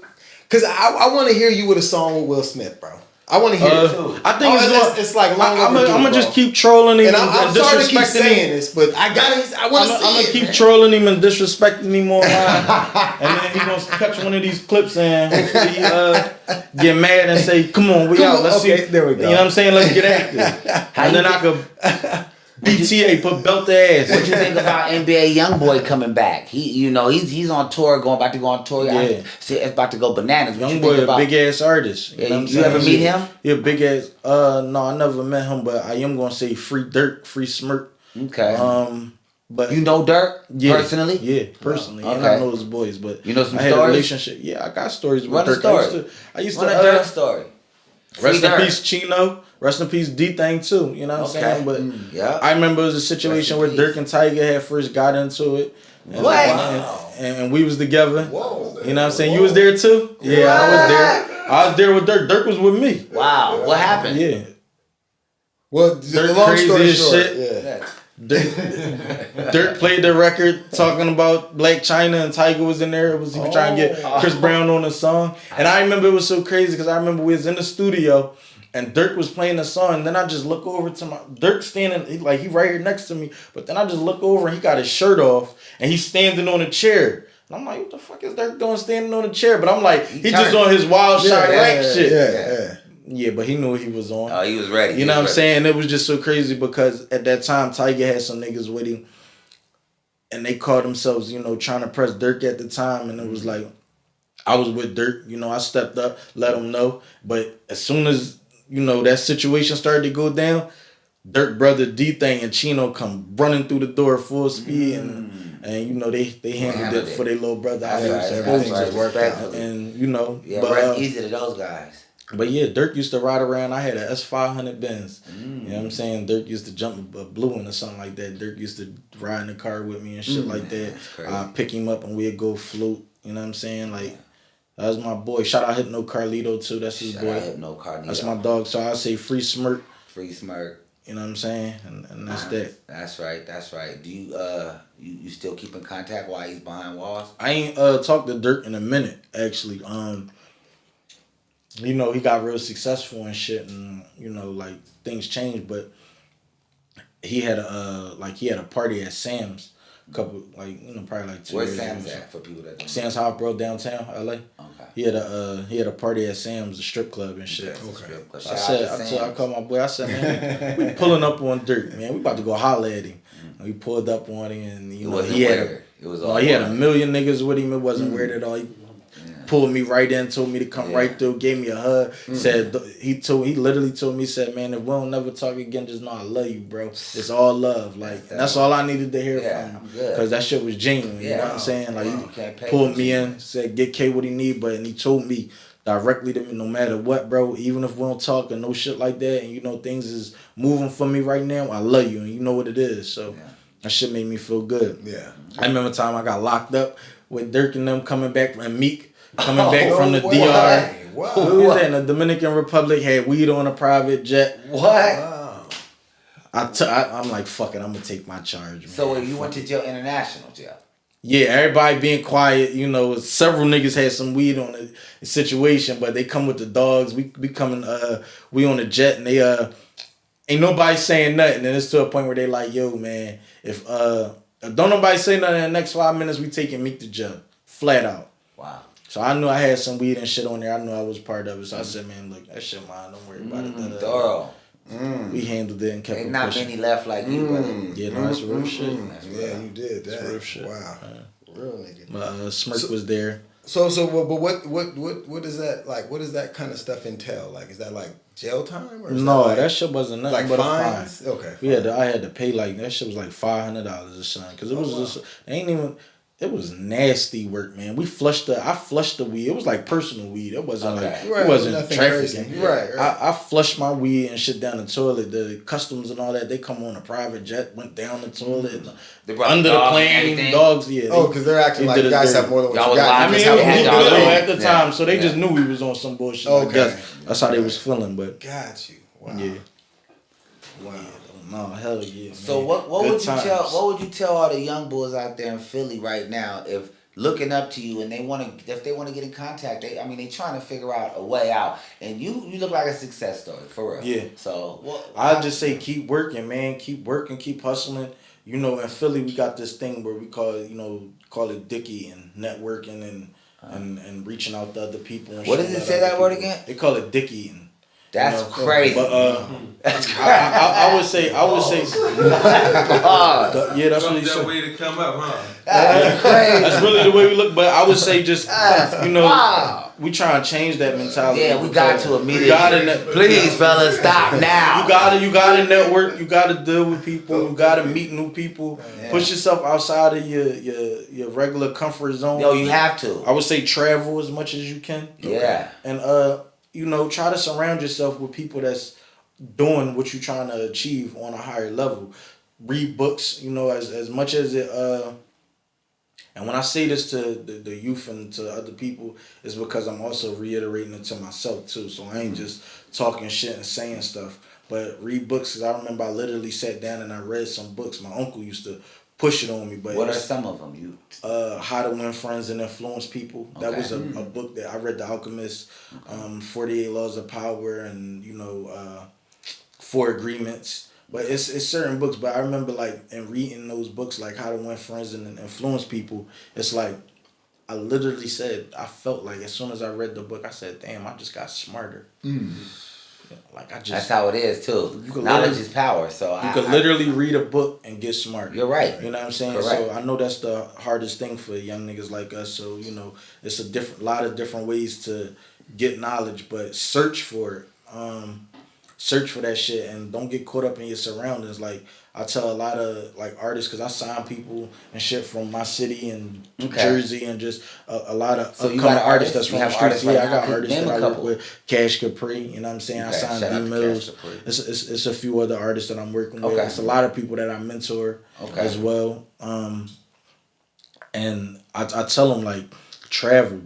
Because I want to hear you with a song with Will Smith, bro. I want to hear it too.
I think
it's like long
I'm
overdue,
gonna
bro.
just keep trolling him
And I'm sorry to keep saying
him.
this, but I want to see
I'm
it.
gonna keep
man.
trolling him and disrespecting him online, and then he gonna catch one of these clips and hopefully he get mad and say, "Come on, we out. Let's see."
There we go.
You know what I'm saying? Let's get active. And then I could BTA put belt the ass.
What you think about NBA YoungBoy coming back? He's on tour, about to go on tour.
Yeah.
See, it's about to go bananas. What you
YoungBoy,
think about?
a big ass artist.
Yeah,
know what I'm
you
saying?
ever meet him?
He a big ass. No, I never met him, but I am gonna say free Dirk, free Smirk.
Okay.
But
You know Dirk personally?
Yeah, personally.
Oh,
And
okay.
I know his boys, but
You know some
I had
stories?
a relationship. Yeah, I got stories with
Run a
Dirk.
story.
I used
Run
to
a Dirk story.
rest
Free
in
Dirk.
peace, Chino. Rest in peace, D-Thing too. You know what I'm
Okay.
saying? But
Yeah.
I remember it was a situation where
peace.
Dirk and Tiger had first got into it. And,
What?
And we was together.
Whoa.
You know what I'm saying? You was there too? Yeah, I was there. I was there with Dirk. Dirk was with me.
Wow. What happened?
Yeah.
Well,
Dirk
the long
crazy
story
as
short,
shit.
yeah.
Dirk played the record talking about Black China and Tiger was in there. He was trying to get Chris Brown on the song. And I remember it was so crazy because I remember we was in the studio and Dirk was playing the song. And then I just look over to Dirk standing, he right here next to me. But then I just look over and he got his shirt off and he's standing on a chair. And I'm like, what the fuck is Dirk doing standing on a chair? But I'm like, he just on his wild Chirac shit. Yeah, but he knew what he was on.
Oh, he was ready.
You know what I'm saying? It was just so crazy because at that time, Tiger had some niggas with him. And they called themselves, trying to press Dirk at the time. And it was like, I was with Dirk. I stepped up, let him know. But as soon as, that situation started to go down, Dirk brother D-Thing and Chino come running through the door full speed. And they handled it for their little brother.
Everything just worked out.
And,
Yeah,
but,
rest easy to those guys.
But yeah, Dirk used to ride around. I had a S500 Benz. You know what I'm saying? Dirk used to jump a blue one or something like that. Dirk used to ride in the car with me and shit like that. I'd pick him up and we'd go float. You know what I'm saying? Like, that was my boy. Shout out Hypno Carlito too. That's his boy.
Hypno Carlito.
That's my dog. So I say free Smirk.
Free Smirk.
You know what I'm saying? And that's that.
That's right. Do you you still keep in contact while he's behind walls?
I ain't talked to Dirk in a minute, actually. He got real successful and shit, and like things changed. But he had a party at Sam's, probably like 2
Where's
years
Sam's
ago.
at for people that don't know?
Sam's House, bro, downtown LA.
Okay.
He had a party at Sam's, the strip club and shit.
Okay.
I called my boy. I said, man, we pulling up on Dirk, man. We about to go holler at him. And we pulled up on him, and he had a million niggas with him. It wasn't weird at all. He pulled me right in, told me to come right through, gave me a hug. Said he literally told me, said, man, if we don't never talk again, just know I love you, bro. It's all love, like, and that's all I needed to hear from him, because that shit was genuine. You know what I'm saying? Like, he pulled me in, said get K what he need, and he told me directly to me, no matter what, bro, even if we don't talk and no shit like that, and things is moving for me right now, I love you, and you know what it is. So that shit made me feel good.
Yeah.
I remember time I got locked up with Dirk and them coming back, and Meek coming back from the DR.
Wow.
Who was that in the Dominican Republic? Had weed on a private jet.
What?
Wow.
I'm like, fuck it, I'm gonna take my charge, man.
So you went to jail, international jail?
Yeah, everybody being quiet. Several niggas had some weed on the situation, but they come with the dogs. We coming. We on the jet, and they ain't nobody saying nothing. And it's to a point where they like, yo, man, if don't nobody say nothing in the next 5 minutes, we taking Meek to jail, flat out.
Wow.
So I knew I had some weed and shit on there. I knew I was part of it. So I said, man, look, that shit mine. Don't worry about it.
Thorough.
We handled it and kept it
Ain't not
pushing.
many left like you, brother.
Yeah, no, that's real shit.
Yeah, you did that.
That's real shit.
Wow. Real nigga.
But Smirk was there.
So, but what is that like? What does that kind of stuff entail? Like, is that like jail time or? Is
That shit wasn't nothing
like
but
fines?
a fine.
Okay.
I had to pay that shit was like $500 or something, because it was just it was nasty work, man. I flushed the weed. It was like personal weed. It wasn't it wasn't trafficking.
Right.
I flushed my weed and shit down the toilet. The customs and all that, they come on a private jet, went down the toilet, under the plane, dogs. Yeah.
Because they're acting like you guys have more than what you got.
I mean, it was little at the time, so they just knew we was on some bullshit.
Okay.
That's how they was feeling, but.
Got you. Wow.
Yeah.
Wow.
No, hell yeah.
So
man.
what would you tell all the young boys out there in Philly right now if looking up to you and they want to, if they want to get in contact, they trying to figure out a way out. And you look like a success story, for real.
Yeah.
So,
I'll just say keep working, man. Keep working, keep hustling. You know, in Philly, we got this thing where we call it Dicky and networking and reaching out to other people. And
what does it say that word again?
They call it Dicky. And,
that's crazy.
But
that's crazy.
I would say, yeah, that's what he
that
said.
way to come up, huh?
That's crazy.
That's really the way we look. But I would say just we trying to change that mentality.
Yeah, we got to immediately. Please, fellas, stop now.
You gotta network. You gotta deal with people. You gotta meet new people. Yeah. Push yourself outside of your regular comfort zone.
Yo, you have to.
I would say travel as much as you can.
Yeah.
And try to surround yourself with people that's doing what you're trying to achieve on a higher level. Read books. As much as it. And when I say this to the youth and to other people, it's because I'm also reiterating it to myself too. So I ain't just talking shit and saying stuff. But read books, because I remember I literally sat down and I read some books. My uncle used to push it on me. But
what are some of them?
How to Win Friends and Influence People. Okay. That was a book that I read. The Alchemist, 48 Laws of Power, and 4 Agreements. But it's certain books. But I remember in reading those books, like How to Win Friends and Influence People, it's like I literally said, I felt like as soon as I read the book, I said, damn, I just got smarter.
That's how it is too. Knowledge is power. So
you could literally read a book and get smart.
You're right.
You know what I'm saying?
Correct.
So I know that's the hardest thing for young niggas like us. So it's a lot of different ways to get knowledge, but search for it. Search for that shit and don't get caught up in your surroundings. Like I tell a lot of artists, because I sign people and shit from my city and Jersey and just a lot of upcoming artists that's from the streets. Yeah, I got artists that I work with. Cash Capri, you know what I'm saying? I signed D Mills. It's a few other artists that I'm working with. It's a lot of people that I mentor as well. And I tell them travel.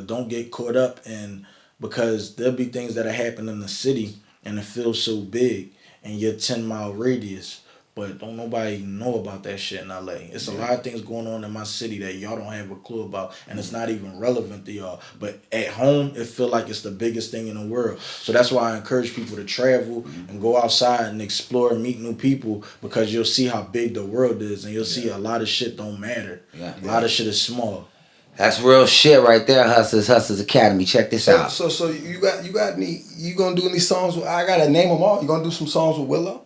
Don't get caught up in, because there'll be things that happen in the city and it feels so big in your 10-mile radius, but don't nobody know about that shit in LA. It's a lot of things going on in my city that y'all don't have a clue about, and it's not even relevant to y'all. But at home, it feel like it's the biggest thing in the world. So that's why I encourage people to travel and go outside and explore and meet new people, because you'll see how big the world is, and you'll see a lot of shit don't matter. A lot of shit is small.
That's real shit right there, Hustlers Academy. Check this out.
So you gonna do any songs with, I gotta name them all. You gonna do some songs with Willow?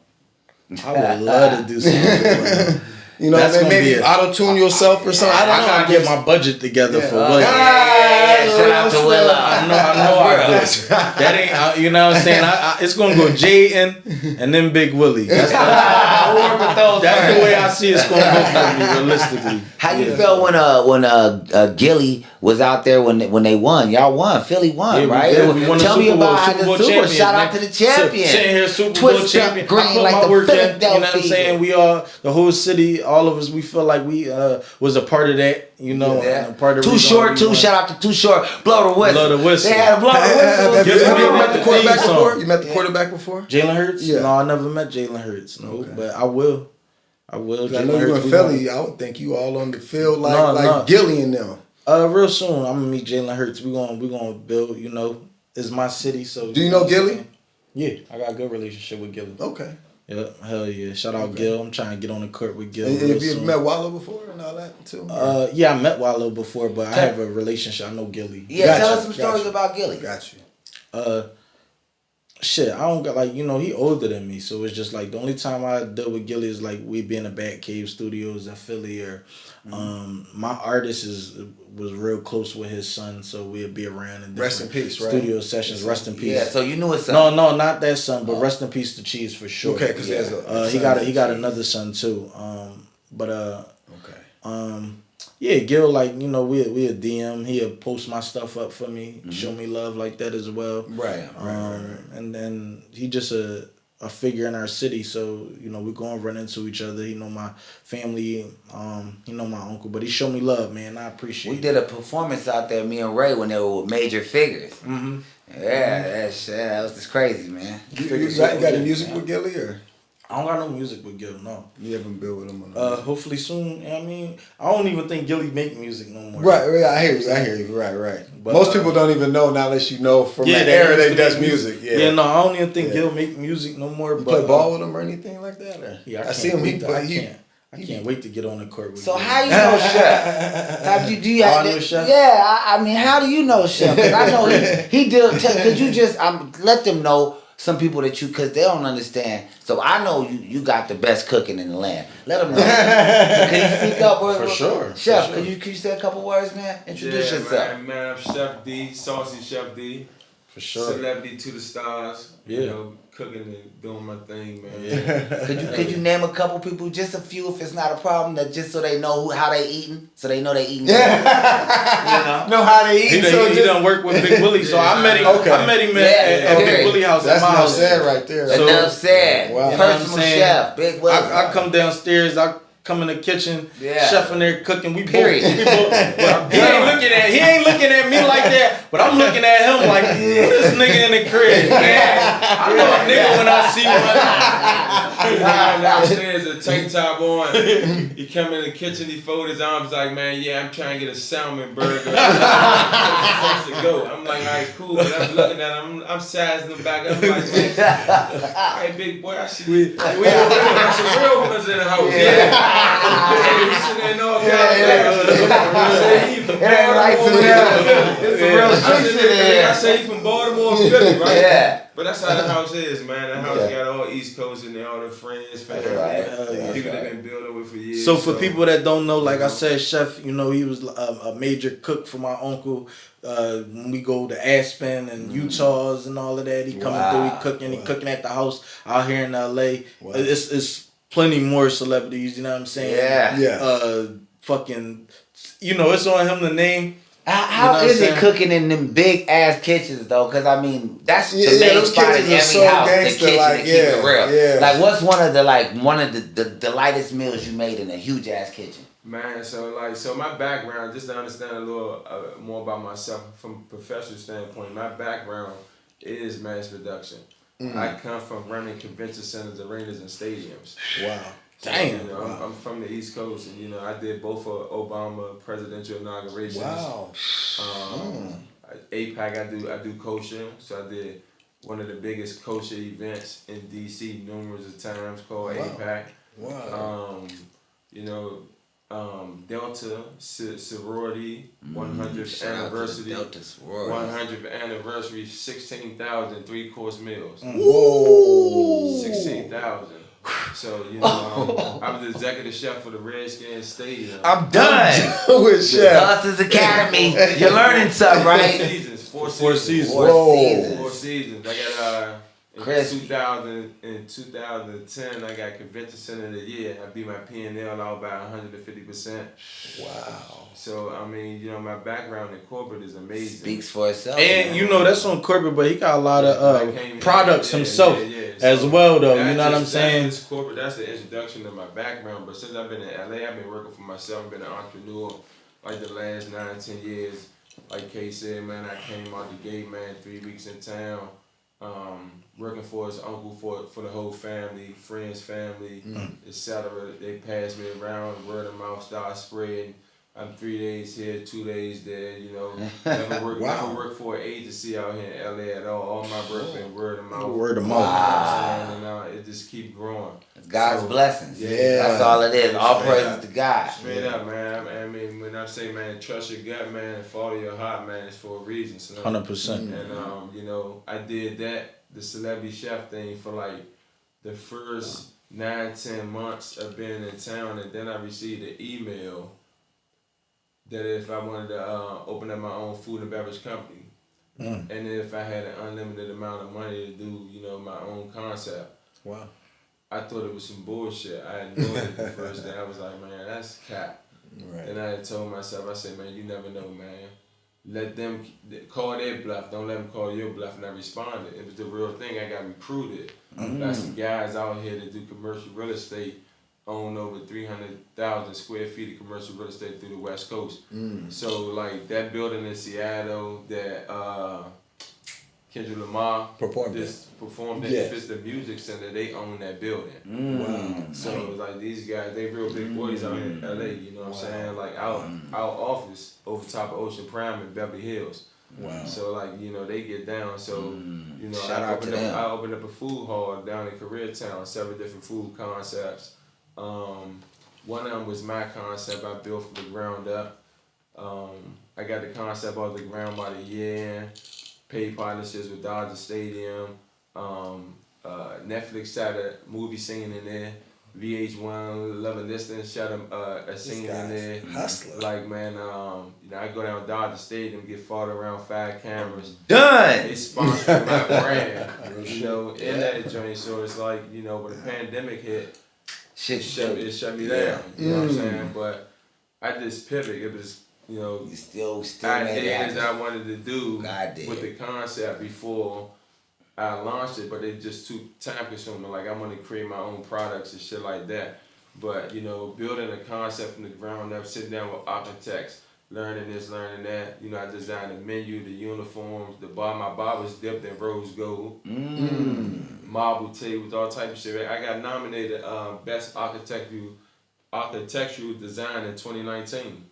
I would love to do something with Willow.
Maybe auto-tune yourself or something. I don't know.
I gotta get my budget together for Willow.
Shout out to Willow.
I know I do. That ain't, you know what I'm saying? It's gonna go Jaden and then Big Willie. That's the way I see it's gonna go for me, realistically.
How you felt when Gilly was out there when they won? Y'all won. Philly won, right?
We won
Tell me about how the Super. Shout out to the champion.
Sitting here, Super Bowl champion.
Green,
I put
like
my work in. You know what I'm
Philadelphia.
saying? We are the whole city. All of us. We feel like we was a part of that. And a part of
Too Short too. Shout out to Too Short. Blow the whistle.
Blow the whistle.
They had to blow the whistle.
Have you met the quarterback before? You met the quarterback before?
Jalen Hurts?
Yeah.
No, I never met Jalen Hurts. No, but I will.
I know you in Philly. I would think you all on the field Gilly and them.
Real soon, I'm gonna meet Jalen Hurts. We gonna build. It's my city. So
do you know Gilly?
Yeah, I got a good relationship with Gilly.
Okay.
Yeah, hell yeah. Shout out Gil. I'm trying to get on the court with Gil.
And have you met Wallow before and all that too?
Yeah, I met Wallow before, but I have a relationship. I know Gilly.
Yeah, tell us some stories about Gilly.
Got you.
Shit, I don't got he older than me, so it's just the only time I deal with Gilly is we be in the Batcave Studios in Philly, or my artist was real close with his son, so we'd be around in
rest in peace, right?
Studio sessions. Rest in peace.
Yeah, so you knew his son.
No, not that son, but rest in peace to Cheese for sure.
Okay, because
he got another son too.
Okay.
Yeah, Gil, we a DM. He'll post my stuff up for me, show me love like that as well.
Right.
And then he just a figure in our city, so we go and run into each other. He know my family, he know my uncle, but he showed me love, man. I appreciate it.
We did a performance out there, me and Ray, when they were with Major Figures. Yeah, that was just crazy, man.
You got any music with Gilly or?
I don't got no music with Gil, no.
You haven't built with him on that.
Hopefully soon. I mean, I don't even think Gilly make music no more.
Right, I hear you. Right.
But,
most people don't even know now unless you know from that
they
era
used
they
to
does
make
music. Yeah.
Yeah, no, I don't even think Gil make music no more.
You
but
play ball with him or anything like that? Or?
Yeah,
I see him.
I can't wait to get on the court with
So
Gil.
how you know Chef? Do you
How
have
I know Chef?
Yeah, I mean, how do you know Chef? Because I know he did. Could you just let them know some people that because they don't understand. So I know you got the best cooking in the land. Let them know. Can you speak up?
For sure.
Chef,
for sure.
Can you say a couple words, man? Introduce yourself.
Man, I'm Chef D, Saucy Chef D.
For sure.
Celebrity to the stars.
Yeah.
You know, cooking and doing my thing, man.
Yeah.
Could you name a couple people, just a few, if it's not a problem, that just so they know how they eating, so they know they eating.
Yeah. Know how they eat.
He done work with Big Willie, so I met him.
Okay.
I met him at Big Willie house.
That's
at my house.
said right there.
So-
Enough said.
Wow.
You know what I'm
Personal
saying?
chef, Big Willie.
I come downstairs. I come in the kitchen.
Yeah.
Chef in there cooking. We
Period.
both. He ain't looking at me like that. But I'm looking at him like this nigga in the crib. Man, I know a nigga when I see one.
He ran downstairs, a tank top on. He come in the kitchen, he folded his arms like, man, yeah, I'm trying to get a salmon burger. Supposed to go. I'm like, all right, cool. But I'm looking at him, I'm sizing him back up. I'm like, all right, big boy, I see we got some real ones in the house. Yeah. He's sitting there in all kinds I say he from Baltimore, Philly, right?
Yeah.
But that's how the house is, man. The house got all East Coast in there, all the friends, family, people that been building with for years.
So for people that don't know, like I said, Chef, you know, he was a major cook for my uncle. When we go to Aspen and Utahs and all of that, he coming through, he cooking at the house out here in LA.
Wow.
It's plenty more celebrities, you know what I'm saying?
Yeah.
Fucking, you know, it's on him to name.
How is it cooking in them big ass kitchens though? Because I mean, that's the main
those
spot in
kitchens are
every
so
house.
gangster,
The kitchen
like,
to keep it real.
yeah.
Like, what's one of the lightest meals you made in a huge ass kitchen?
Man, so my background, just to understand a little more about myself from a professional standpoint, my background is mass production. I come from running convention centers, arenas, and stadiums.
Wow.
So,
Damn.
You know, I'm from the East Coast, and you know, I did both for Obama presidential inaugurations.
Wow.
APAC, I do kosher, so I did one of the biggest kosher events in DC numerous of times called APAC.
Wow.
You know, Delta sorority 100th anniversary.
Delta sorority.
100th anniversary, 16,000 3-course meals.
Whoa.
16,000. So, you know, I was the executive chef for the Redskins Stadium.
I'm done.
With Chef.
Us Academy. You're learning something, right?
Four
Four
seasons.
seasons.
Four seasons. I got in 2010 I got Convention Center of the Year. I beat my P&L out by 150%.
Wow.
So I mean, you know, my background in corporate is amazing.
Speaks for itself.
And
man.
you know, that's on corporate, but he got a lot of products himself
So
as well, though. You know what I'm
that's
saying?
just corporate. That's the introduction to my background. But since I've been in LA, I've been working for myself. I've been an entrepreneur like the last 9-10 years. Like K said, man, I came out the gate, man, 3 weeks in town, working for his uncle, for the whole family, friends, family, etc. They passed me around, word of mouth started spreading. I'm 3 days here, 2 days there, you know. Never worked for an agency out here in LA at all. All my work been word of mouth.
Word of mouth.
Wow.
And it just keep growing.
It's God's blessings.
Yeah.
That's all it is. All
Straight
praises
up.
to God.
Straight up, man. I mean, when I say, man, trust your gut, man, and follow your heart, man, it's for a reason. So,
100%.
And, you know, I did that, the celebrity chef thing, for like the first 9-10 months of being in town, and then I received an email that if I wanted to open up my own food and beverage company, and if I had an unlimited amount of money to do, you know, my own concept.
Wow.
I thought it was some bullshit. I ignored it the first day. I was like, man, that's cap.
Right.
And I had told myself, I said, man, you never know, man. Let them call their bluff. Don't let them call your bluff. And I responded. It was the real thing. I got recruited. Got some guys out here that do commercial real estate, own over 300,000 square feet of commercial real estate through the West Coast. So like that building in Seattle, that Kendrick Lamar
Performed
performed at
Yeah.
the Music Center. They own that building.
Wow.
So like these guys, they real big boys out in LA. You know what I'm saying? Like our office over top of Ocean Prime in Beverly Hills.
Wow.
So like they get down. So you know
Shout out to them.
I opened up a food hall down in Koreatown. 7 different food concepts. One of them was my concept I built from the ground up. I got the concept off the ground by the year. Paid partnerships with Dodger Stadium. Netflix shot a movie scene in there. VH1, Love and Listening shot a scene in there.
Hustler.
Like man, I go down Dodger Stadium, get followed around 5 cameras.
Done.
They sponsor my brand, in that joint. So it's like, when the pandemic hit,
Shit,
it shut me down. You know what I'm saying? But I just pivot. It was,
You still
ideas I wanted to do
God did.
with the concept before I launched it, but it just too time consuming. Like I want to create my own products and shit like that. But building a concept from the ground up, sitting down with architects, learning this, learning that. I designed the menu, the uniforms, the bar. My bar was dipped in rose gold, marble tables, all type of shit. I got nominated best architectural design in 2019.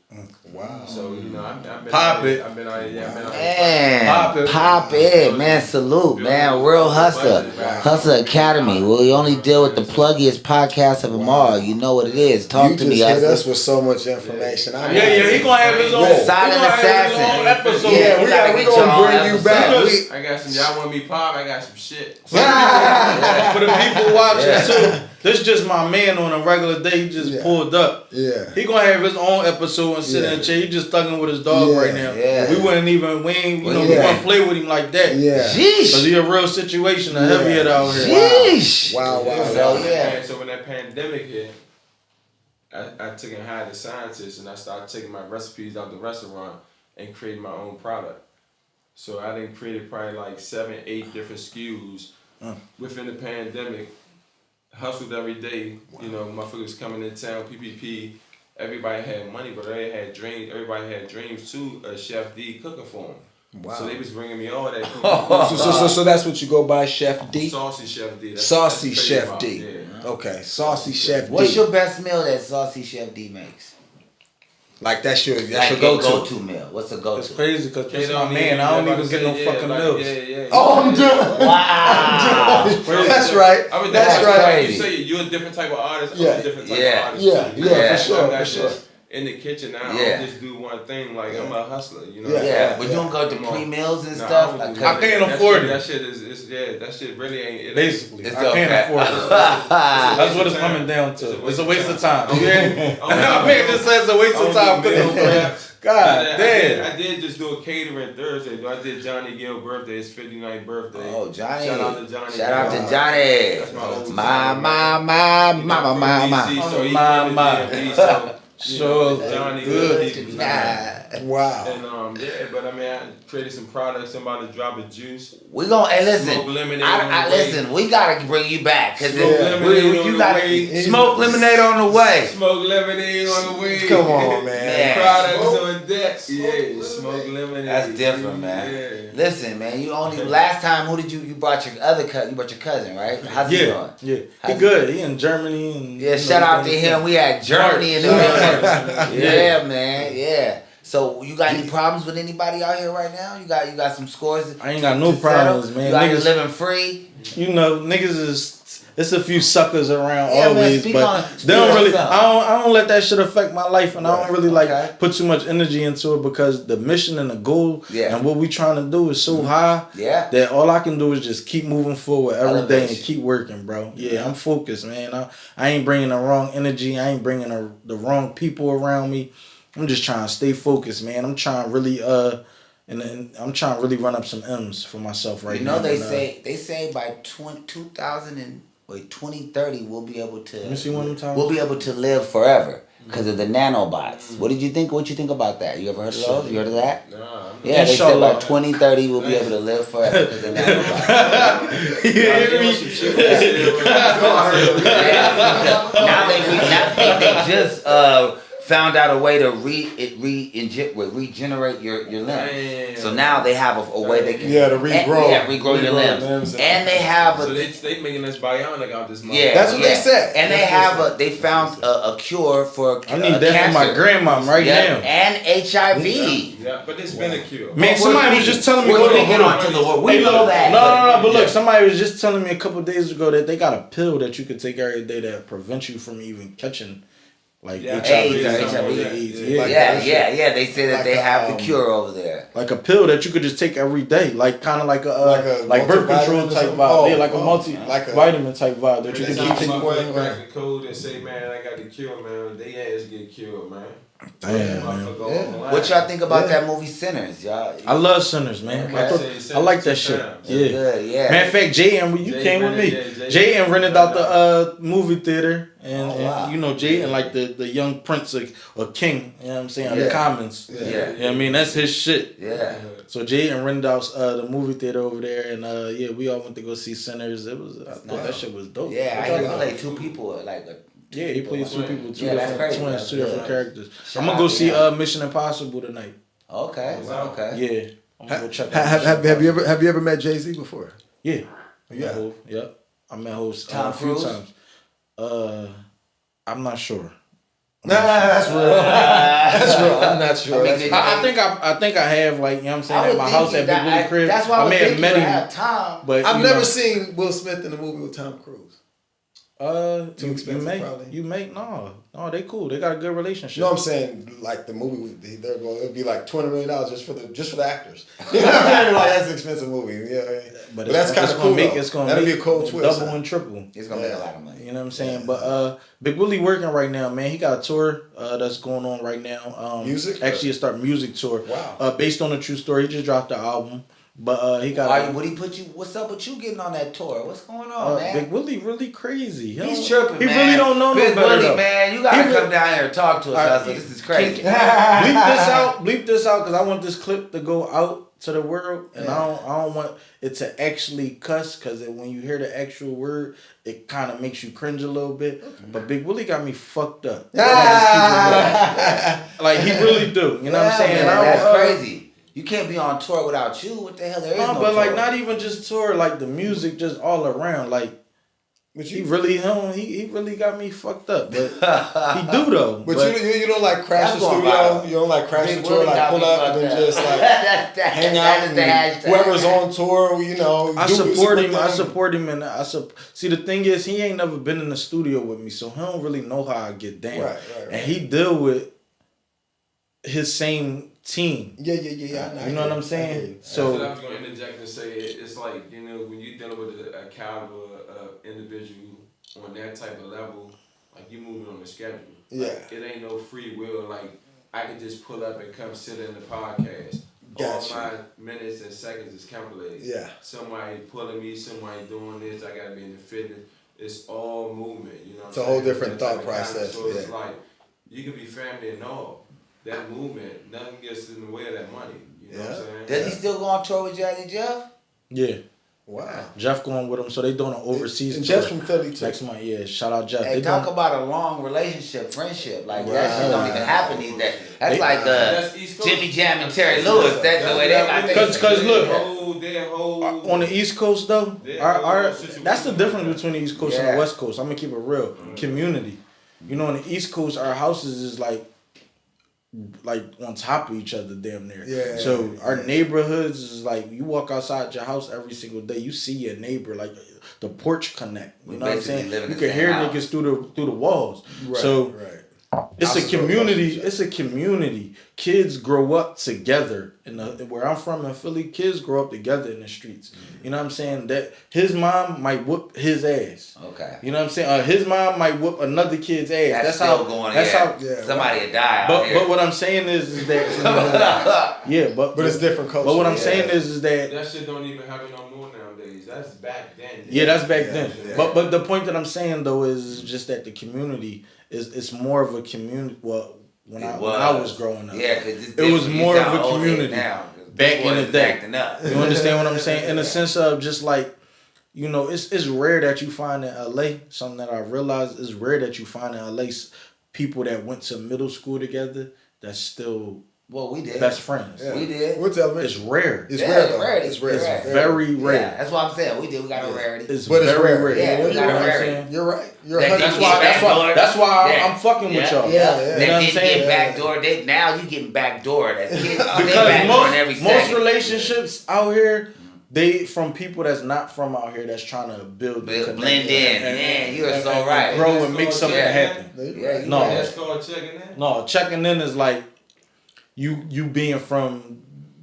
Wow.
So I've been
Pop it.
I've been out here.
Man, pop it, man. Salute, man. Real hustler, Hustler Academy. We only deal with the pluggiest podcast of them all. You know what it is. Talk
You
to
just
me,
hit us
hustler.
with so much information.
He gonna have his own.
Silent assassin.
Episode.
Yeah,
we
gotta
we
get
gonna
y'all
bring you back.
episode.
I got some. Y'all want me pop? I got some shit.
For the people watching too, this just my man on a regular day. He just pulled up.
Yeah.
He gonna have his own episode and sit in a chair. He just thugging with his dog right now.
Yeah.
We wouldn't even we wouldn't play with him like that.
Yeah.
Sheesh.
Cause he a real situation, a heavy hitter out here.
Sheesh.
Wow.
So when that pandemic hit, I took and hired a scientist, and I started taking my recipes out the restaurant and creating my own product. So I then created probably like 7, 8 different SKUs within the pandemic. Hustled every day, motherfuckers coming in town, PPP. Everybody had money, but they had dreams. Everybody had dreams too. Chef D cooking for them.
Wow.
So they was bringing me all that.
So that's what you go by, Chef D?
Saucy Chef D.
Saucy
that's
Chef
trademark,
D.
Yeah.
Okay, Saucy Chef D.
What's your best meal that Saucy Chef D makes?
Like that's your
Like go-to meal. What's a go-to?
It's crazy because
They
this
don't
my man. I don't even get no fucking meals.
Yeah.
Oh, I'm done.
Wow.
That's right.
I mean,
That's
that's
right.
right. You say you're a different type of artist. I'm a different type of artist.
Yeah, for sure,
I'm not
for sure.
just in the kitchen now. I don't just do one thing. Like I'm a hustler.
Yeah, but you don't go to pre-meals and
Nah,
stuff.
I don't do
I
that.
can't
That
afford
shit-
it.
That shit is that shit really ain't. It
Basically,
It's
I can't
okay.
afford it. That's what it's coming down to. It's a waste of time. You hear me? My man just says it's a waste of time. God damn.
I did just do a catering Thursday. I did Johnny Gill's birthday. His 59th birthday.
Oh, Johnny.
Shout out to Johnny.
Shout out to Johnny.
That's my old
My.
So he came to
Sure,
Johnny
good.
Wow.
And but I mean, I created some products. Somebody dropped a juice.
We gonna listen.
Smoke lemonade
I
on the way.
listen. We gotta bring you back because
Smoke lemonade on
you
the
gotta
way.
smoke lemonade on the way.
Smoke lemonade on the way.
Come on, man.
Products on deck. Yeah, smoke lemonade.
That's different, man.
Yeah.
Listen, man. You only last time. Who did you brought your other cousin? You brought your cousin, right? How's he doing?
Yeah. He good. He in Germany and
Yeah, shout out to him. We had Germany in the building. Yeah, man. Yeah. So you got any problems with anybody out here right now? You got some scores.
I ain't got no
to settle?
problems, man.
You out here
Niggas
living free.
Niggas is. It's a few suckers around
Yeah, man,
always,
speak
but
on
they don't really.
something.
I don't let that shit affect my life, and I don't really
Okay.
put too much energy into it because the mission and the goal and what we trying to do is so high that all I can do is just keep moving forward every day and keep working, bro. Yeah, I'm focused, man. I ain't bringing the wrong energy. I ain't bringing the wrong people around me. I'm just trying to stay focused, man. I'm trying really and I'm trying to really run up some M's for myself right now.
They say by 2030 we'll be able to.
Let me see one more time.
We'll be able to live forever because of the nanobots. What did you think? What you think about that? You ever heard of those? You heard of that?
Nah,
Yeah, they said by 2030 we'll be able to live forever because of nanobots.
You hear me?
Now they just found out a way to regenerate your limb.
Damn.
So now they have a way they can
to regrow.
regrow your limbs. And they have
So they making us bionic out this month.
yeah,
That's what they said.
And they found a cure for
I need that
cancer.
for my grandma right now.
And HIV.
Yeah, but it's been a cure.
Man, somebody was just telling me.
We're speaking onto the world. We know that.
No. But look, somebody was just telling me a couple days ago that they got a pill that you could take every day that prevents you from even catching like
Yeah,
HIV.
AIDS.
Yeah.
Yeah. They say that
Like
they
a,
have the cure over there.
Like a pill that you could just take every day, like kind of like a birth control type vibe, like a multi-vitamin type vibe that you
They
could just take.
crack the code and say, man, I got the cure, man. They ass get cured, man.
Damn, man.
What y'all think about that movie Sinners, y'all?
I love Sinners, man. I like that shit. Yeah.
Good, yeah.
Matter of fact, Jay and you came with me. Jay and rented out the movie theater, and you know Jay and like the young prince or king, you know what I'm saying, of the commons.
Yeah.
You know what I mean? That's his shit.
Yeah.
So Jay and rented out the movie theater over there, and we all went to go see Sinners. It was I thought that shit was dope.
Yeah, I even played two people
Yeah, he plays two people, two
that's crazy.
different twins,
That's
two different
good.
characters.
Shout
I'm gonna
out
go
to
see
him.
Mission Impossible tonight.
Okay.
Yeah, I'm gonna go check.
Have you ever met Jay-Z before?
Yeah.
Yeah.
Yep. I met Hov
Tom
a few
Cruise?
times. I'm not sure.
Nah, that's real. That's real. I'm not sure.
I think I have, like, you know what I'm saying,
I
at
would
my
think
house at Big Willie crib.
That's why I
may have
think
met
you
him,
have time.
but
I've
you
never
know,
seen Will Smith in a movie with Tom Cruise. Too expensive, probably.
No, they cool. They got a good relationship.
No, I'm saying like the movie. They're going. It'd be like $20 million just for the actors. You know what I mean? Like that's an expensive movie. Yeah, but that's kind of cool. That'd be a cool twist.
Double and triple.
It's gonna make a lot of money.
You know what I'm saying? But Big Willie working right now, man. He got a tour that's going on right now.
Music?
Actually, it start music tour.
Wow.
Based on a true story. He just dropped the album. But he got.
Would he put you? What's up with you getting on that tour? What's going on, man?
Big Willie really crazy.
He's tripping,
He
man.
really don't know
Big
no better.
Willie,
Though.
man, you gotta come down here and talk to us. This is crazy.
Bleep this out, because I want this clip to go out to the world, and I don't want it to actually cuss, because when you hear the actual word, it kind of makes you cringe a little bit. Okay. But Big Willie got me fucked up. Like he really do. You know what I'm saying?
Man, that's crazy. You can't be on tour without you. What the hell? There is no
but
tour.
like not even just tour, like the music just all around. Like he really got me fucked up. But he do though.
But you don't like crash the studio.
Viral.
You don't like crash
Big
the tour,
Willie
like pull up and then just like hang out. And whoever's on tour, you know.
I support him, and see the thing is he ain't never been in the studio with me, so he don't really know how I get down.
Right.
And he deal with his same team.
Yeah.
You know what I'm saying?
So I was going to interject and say it's like, you know, when you're dealing with a caliber individual on that type of level, like you moving on the schedule.
Yeah.
Like, it ain't no free will. Like I can just pull up and come sit in the podcast.
Gotcha.
All my minutes and seconds is calculated.
Yeah.
Somebody pulling me, somebody doing this. I gotta be in the fitness. It's all movement. You know.
It's a whole different thought process.
So it's like you can be family and all. That movement, nothing gets in the way of that money. You know what I'm saying?
Does he still go on tour with Jazzy Jeff?
Yeah.
Wow.
Jeff going with him, so they doing an overseas
and
tour.
Jeff's from Philly too.
Next month, yeah. Shout out Jeff.
Hey, talk about a long relationship, friendship. Like that shit don't even happen these days. That's like Jimmy Jam and Terry Lewis. That's the way they got.
Because look,
on
the East Coast though, that's the difference between the East Coast and the West Coast. I'm gonna keep it real. Community. You know, on the East Coast, our houses is like on top of each other damn near.
Yeah.
So our neighborhoods is like you walk outside your house every single day, you see your neighbor, like the porch connect. You know what I'm saying? You can hear niggas through the walls.
Right,
so
right.
It's a community. It's a community. Kids grow up together. Where I'm from in Philly, kids grow up together in the streets. You know what I'm saying? That his mom might whoop his ass.
Okay.
You know what I'm saying? His mom might whoop another kid's ass.
That's how going. That's how somebody would die.
But what I'm saying is that but
it's different culture.
But what I'm saying is that
that shit don't even happen no more nowadays. That's back then.
Yeah, that's back then. Yeah. But the point that I'm saying though is just that the community is more of a community. Well, when I was growing up,
because
it was more of a community
now,
back in the day. You understand what I'm saying?
Yeah.
In the sense of just like, you know, it's rare that you find in LA, something that I realized is rare that you find in LA people that went to middle school together that's still
Well, we did.
best friends.
Yeah.
We did.
What's elementary?
It's rare.
It's
Yeah,
rare though.
rarity.
It's rare.
It's
It's
very rare.
Yeah, that's what I'm saying. We did. We got a rarity.
It's
But it's
very
rare.
rare.
Yeah, we
You
got
know
a
what I'm
rarity.
saying?
You're right. You're
That
100%.
That's
didn't
why.
get backdoored.
That's why
Yeah.
I'm fucking with y'all.
Yeah.
You know
That
what I'm
didn't
saying?
get backdoored. Now you getting backdoored. As kids, they
Because
backdooring every
most
second.
relationships out here, they from people that's not from out here that's trying to build the
Blend in. Man, you are so right.
grow and make something
Yeah.
happen.
Yeah, you
No.
right.
That's called checking in.
No, checking in is like you being from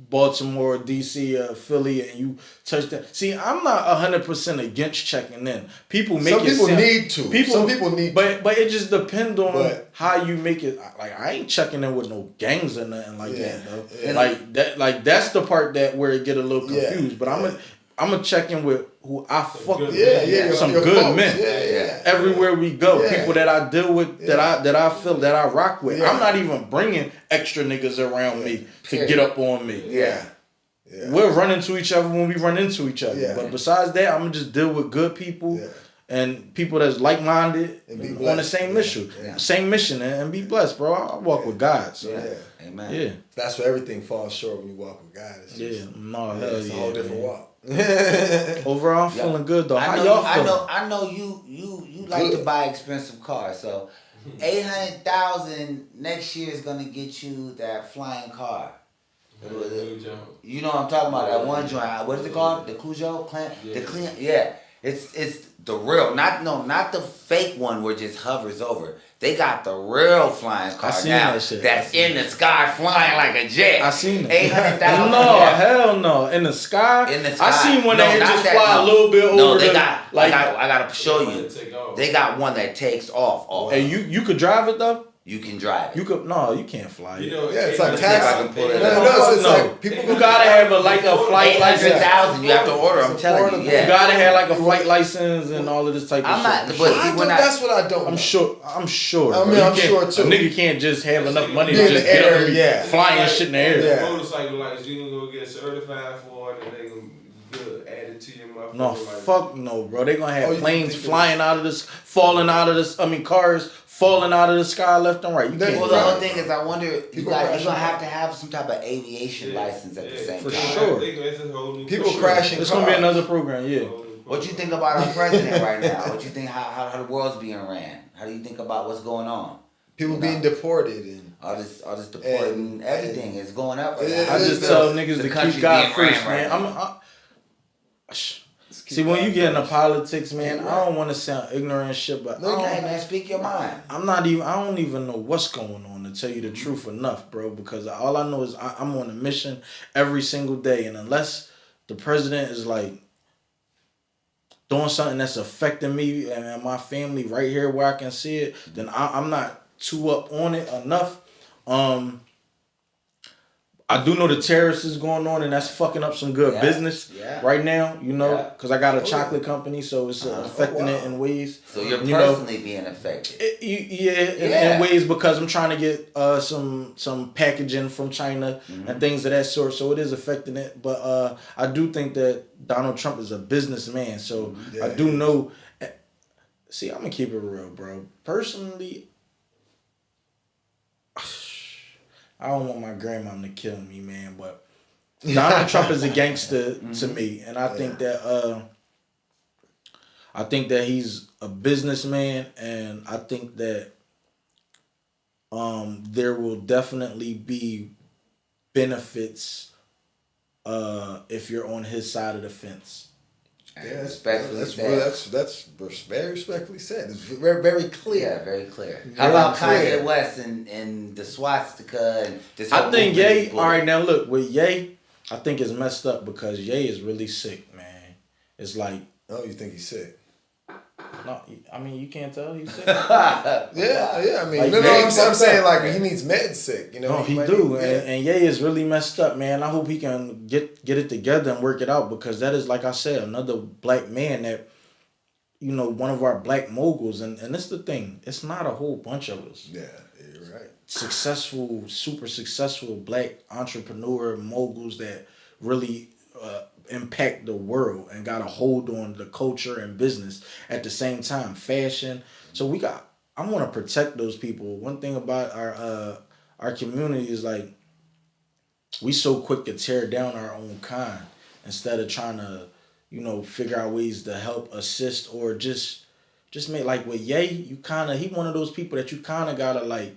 Baltimore, DC, Philly, and you touch that. See, I'm not 100% against checking in. People make
Some
it
people
sound,
need to. Some people need to.
but it just depends on
But-
how you make it. Like I ain't checking in with no gangs or nothing like
Yeah,
that, though.
yeah.
Like that, like that's the part that where it get a little
Yeah,
confused. But
yeah.
I'm gonna check in with who I fuck
good
with.
Yeah,
some
your
good
folks.
men.
Yeah.
Everywhere we go,
Yeah.
people that I deal with, that I feel, that I rock with.
Yeah.
I'm not even bringing extra niggas around me to
Period.
get up on me.
Yeah. Yeah.
We'll run into each other when we run into each other.
Yeah.
But besides that, I'm gonna just deal with good people
Yeah.
and people that's like minded
And be
on the
blessed.
same
Yeah.
mission,
Yeah.
same mission, and be blessed, bro. I walk with God. So.
Yeah.
Yeah.
Amen.
Yeah,
That's where everything falls short when you walk with God. It's just,
yeah, no,
yeah,
hell
it's a
yeah.
whole different
man.
walk.
Overall, I'm
Yeah.
feeling good though. How
I know,
y'all feeling?
I know you like to
Good.
buy expensive cars. So 800,000 next year is gonna get you that flying car. You know what I'm talking about? That one joint. What is it called? The Cujo?
Yeah.
The clean. Yeah. It's the real, not the fake one where it just hovers over. They got the real flying car
seen
now.
that shit.
That's in the sky flying like a jet.
I seen it.
800,000.
No,
yeah.
hell no. In the sky?
In the sky.
I seen one
No,
that
not
just
that,
fly
no.
a little bit over
No, they
the,
got.
like,
I gotta show you. They got one that takes off.
and you could drive it though?
You can drive it.
You could, no, you can't fly it.
You know,
Yeah, it's like
Let's see if I
taxi.
can pull it
No,
up.
no, it's
No.
like people
You gotta have a flight license.
800,000. You have to order. I'm telling you.
You
Yeah.
gotta have like a flight license and all of this type
I'm
of
not-
shit.
but-
I
we're
don't-
not-
that's what I don't.
I'm
know.
sure.
I
bro.
mean,
You
I'm
can't-
sure, too.
A nigga can't just have enough money
Be
to
in
just
the
get
air,
up and
yeah.
flying shit in the air.
Yeah.
Motorcycle license, you gonna go get certified for it, and they gonna good added to your motherfucker.
No, fuck no, bro. They gonna have
Oh, you
planes
think
flying out of this, falling out of this. I mean, cars falling out of the sky left and right. You
They-
can't.
Well, the other thing is, I wonder, you're
People
gonna
crashing
have to have some type of aviation license at the same
For
time.
sure.
People crashing
It's gonna be
cars.
another program, yeah.
What you think about our president right now? What you think how the world's being ran? How do you think about what's going on?
People
You
being
know.
deported and
All this deporting, everything is going up right
Yeah,
now.
I
it
just
is
tell
the
niggas to
country's
keep God
being ran
first,
right
man.
now.
See, when you get into politics, man, I don't want to sound ignorant and shit, but
Hey man, speak your mind.
I don't even know what's going on, to tell you the truth enough, bro, because all I know is I'm on a mission every single day, and unless the president is like doing something that's affecting me and my family right here where I can see it, then I'm not too up on it enough. I do know the terrorists is going on, and that's fucking up some good business right now, you know, because I got a chocolate company, so it's affecting it in ways.
So you're
you know,
personally being affected.
in ways, because I'm trying to get some packaging from China and things of that sort, so it is affecting it. But I do think that Donald Trump is a businessman, so I do know. See, I'm gonna keep it real, bro. Personally, I don't want my grandmom to kill me, man, but Donald Trump is a gangster to me, and I think that he's a businessman, and I think that there will definitely be benefits if you're on his side of the fence.
yeah,
Respectfully
that's
said.
that's very respectfully said. It's very very clear.
Yeah, very clear. How about Kanye West and the swastika and this whole
I think
movement
Ye.
is
All right, now look with Ye. I think it's messed up because Ye is really sick, man. It's like,
Oh, you think he's sick?
no, I mean you can't tell he's sick.
Yeah. I mean,
Like,
no,
very
I'm
fucked
saying
up.
like he needs med sick. You know,
No, he
might
do,
need-
and Ye is really messed up, man. I hope he can get it together and work it out, because that is, like I said, another black man that, you know, one of our black moguls, and that's the thing. It's not a whole bunch of us.
Yeah, you're right.
Successful, super successful black entrepreneur moguls that really impact the world and got a hold on the culture and business at the same time, fashion. So we got I want to protect those people. One thing about our community is like we so quick to tear down our own kind instead of trying to, you know, figure out ways to help, assist, or just make like with Ye, you he one of those people that you kind of gotta like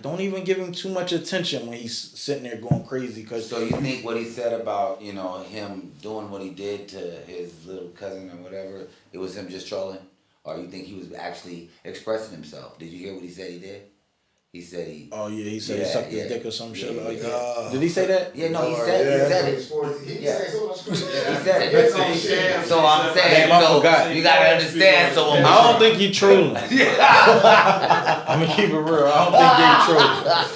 don't even give him too much attention when he's sitting there going crazy.
So you think what he said about, you know, him doing what he did to his little cousin or whatever, it was him just trolling? Or you think he was actually expressing himself? Did you hear what he said he did? He said he...
Oh, yeah, he said he sucked his dick or some shit like that.
Yeah.
Did he say that?
Yeah, no, he said it.
He said so much.
He said it. So I'm saying,
Damn, I forgot.
you gotta understand. So
I don't think he trolling. I'm gonna keep it real. I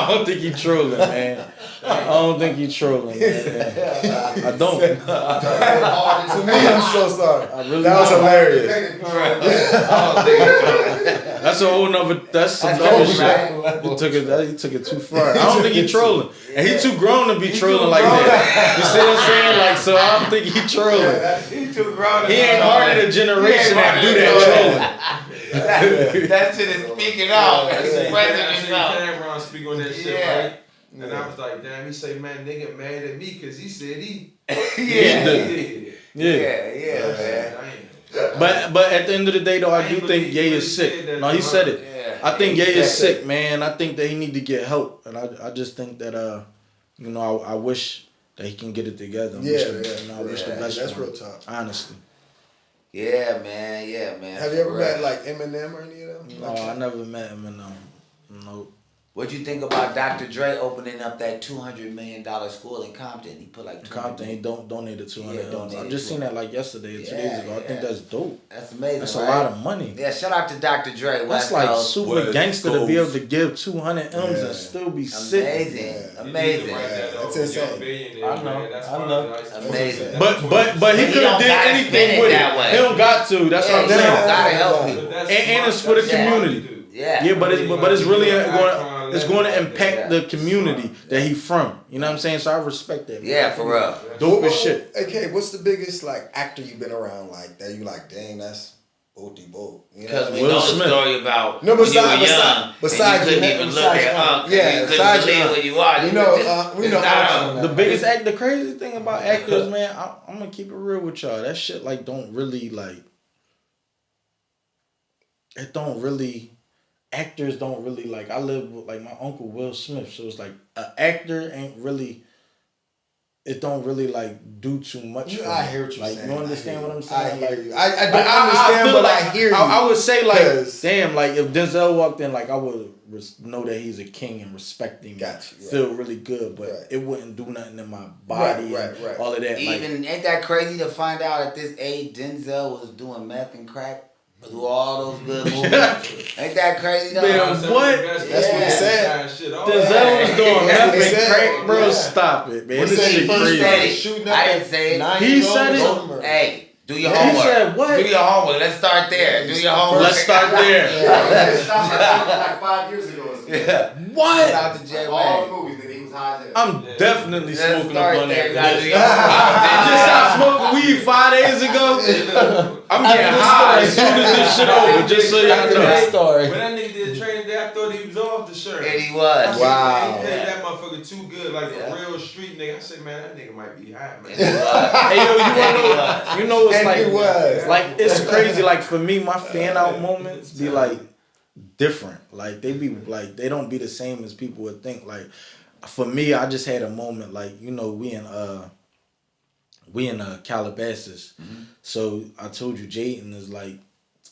don't think he trolling, man. I don't think he trolling, man. I don't.
To me, I'm so sorry.
I really
That was
don't.
hilarious.
That's a whole nother. That's some other shit. He took it too far. I don't think he trolling, and he too grown to be trolling like that. You see what I'm saying? Like, so I don't think he trolling.
he too grown.
He ain't part of the generation that do that trolling.
That shit is speaking out. Expressing himself.
Cameron speak on that shit,
Yeah.
right? And I was like, damn, he say, man, nigga mad at me because he said he.
Yeah.
man.
But at the end of the day, though, I do think Ye is sick. No, he said it.
Yeah.
I think Ye is sick, man. I think that he need to get help, and I just think that you know, I wish that he can get it together. I wish the best
That's
for him,
real talk.
honestly.
Yeah, man.
Have you ever met like Eminem or any of them?
No, I never met him, and no.
What you think about Dr. Dre opening up that $200 million school in Compton? He put like
Compton, he donated 200
Yeah,
M's. I just seen that like yesterday or 2 days ago. I think that's dope.
That's amazing.
That's
right?
a lot of money.
Yeah, shout out to Dr. Dre.
That's like super gangster to be able to give 200 M's and still be sick.
Amazing.
That's insane.
I know.
Amazing.
But he could have did anything with it. He don't got to. That's what I'm
He don't
saying.
gotta help people.
And it's for the community.
Yeah,
but it's really going to impact the community that he from. You know what I'm saying? So I respect that. Man.
Yeah, for real.
Dope as shit.
Okay, what's the biggest like actor you've been around like that you like? Dang, that's Boaty.
Because we
Will
know
Smith.
the story about
No,
when you were
besides
young, and you couldn't even look at Unc.
Yeah,
You couldn't
besides
believe
your
what you are.
we
You
know,
just-
we
it's
know
not
Unc.
Unc.
The biggest the crazy thing about actors, man, I'm gonna keep it real with y'all. That shit like don't really like. It don't really. Actors don't really like. I live with like my uncle Will Smith, so it's like an actor ain't really. It don't really like do too much. For
I
me.
hear what you're
like,
saying.
You understand what I'm saying?
I hear
like,
you. I don't
like,
understand,
feel
but
like,
I hear you.
I would say like,
'Cause-
damn, like if Denzel walked in, like I would know that he's a king and respect him.
Gotcha, right.
Feel really good, but it wouldn't do nothing in my body.
Right.
All of that.
Even ain't that crazy to find out at this age Denzel was doing meth and crack through all those good movies? Ain't that crazy though?
Man, what?
That's what he said.
Denzel was doing
That's what he
nothing
said.
crack, bro.
Yeah.
Stop it, man.
What
This
said he
shit
first
crazy.
started
crazy.
shooting
I
up
didn't
at
say it.
9
He
years
said it.
old?
Hey, do your
He
homework.
said what?
Do your homework. Let's start there. Do your homework.
Let's start there.
Like 5 years ago.
Yeah.
What?
Shout out to J.
All the
Wayne.
movies that he was high as hell.
I'm definitely
Let's
smoking up
start
on
there.
that.
You gotta do
bitch.
your
I just stopped
homework.
smoking weed 5 days ago. I'm getting high as soon as this shit over, just so y'all know.
Story.
When that nigga did training day, I thought he was off the shirt.
And he was.
Wow.
He played that motherfucker too good, like a real street nigga. I said, man, that nigga might be hot, man.
Hey yo, you know it's
And
like
he was.
like it's crazy. Like for me, my fan out moments be like different. Like they be like they don't be the same as people would think. Like for me, I just had a moment. Like you know, we in Calabasas.
Mm-hmm.
So I told you, Jayden is like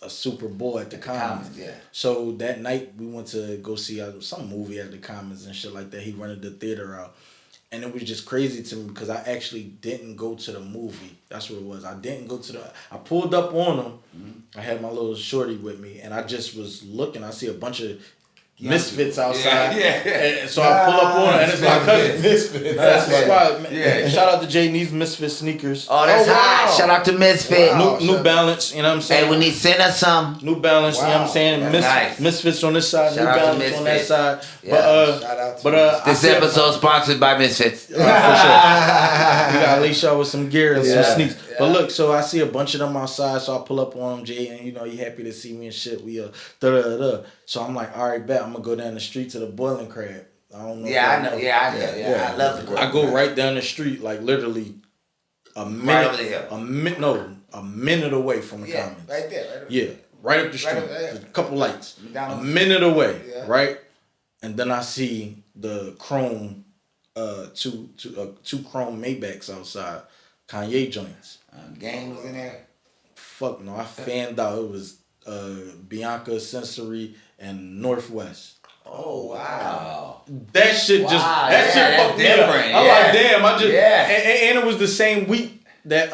a Super Bowl at the Commons.
Yeah.
So that night we went to go see some movie at the Commons and shit like that. He rented the theater out. And it was just crazy to me because I actually didn't go to the movie. That's what it was. I didn't go to I pulled up on him. Mm-hmm. I had my little shorty with me and I just was looking. I see a bunch of misfits outside.
Yeah.
And so I pull up on him and it's my cousin.
Misfits.
That's the spot.
Yeah.
Shout out to Jay Needs Misfit sneakers.
Oh, that's
Oh, wow.
hot. Shout out to Misfit.
Wow.
New Balance, you know what I'm saying?
Hey, we need to send us some.
New Balance, you know what I'm saying?
That's nice.
Misfits on this side,
Shout
New
out to
Balance on that
Misfits.
side.
Yeah.
Shout out to
But I
This
said-
episode sponsored by Misfits.
for sure. We gotta lace y'all with some gear and some sneaks. But look, so I see a bunch of them outside, so I pull up on them, Jay, and you know, he happy to see me and shit. We da. So I'm like, all right, bet I'm gonna go down the street to the Boiling Crab. I don't know.
Yeah, I know. Yeah, I love the.
I go right down the street, like literally a minute,
right over the hill.
a minute away from the Commons.
Right there.
Yeah, right up the street.
Right up there.
A couple lights.
McDonald's.
A minute away,
Yeah.
right? And then I see the chrome, two chrome Maybachs outside, Kanye joints.
Game was in there.
Fuck no, I fanned out. It was Bianca, Sensory, and Northwest.
Oh wow!
That shit just that shit fucked me up. I'm like, damn, I just and it was the same week that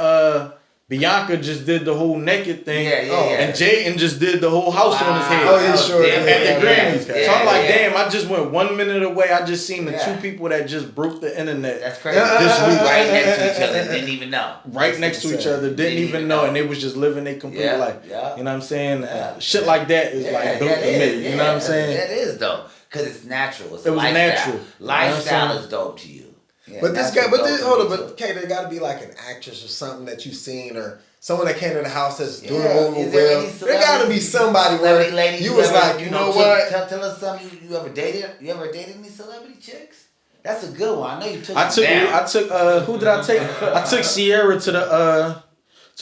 Bianca just did the whole naked thing. And Jayden just did the whole house on his head.
Oh, yeah, sure.
At the Grammys.
Yeah,
So I'm like, damn, I just went 1 minute away. I just seen the two people that just broke the internet.
That's crazy. This week, right next to each other, didn't even know.
Right next to each other, didn't even know, and they was just living their complete life.
Yeah.
You know what I'm saying? Shit like that is like dope to me. You know what I'm saying?
That is dope. Because it's natural. It's
it was
lifestyle.
natural.
Lifestyle is dope to you. Yeah,
but this guy, but Kay, there got to be like an actress or something that you've seen, or someone that came to the house that's doing a little well. There got to be somebody where you was like, you know what?
Tell us something. You ever dated? You ever dated any celebrity chicks? That's a good one. I know you took.
I took. Who did I take? I took Sierra to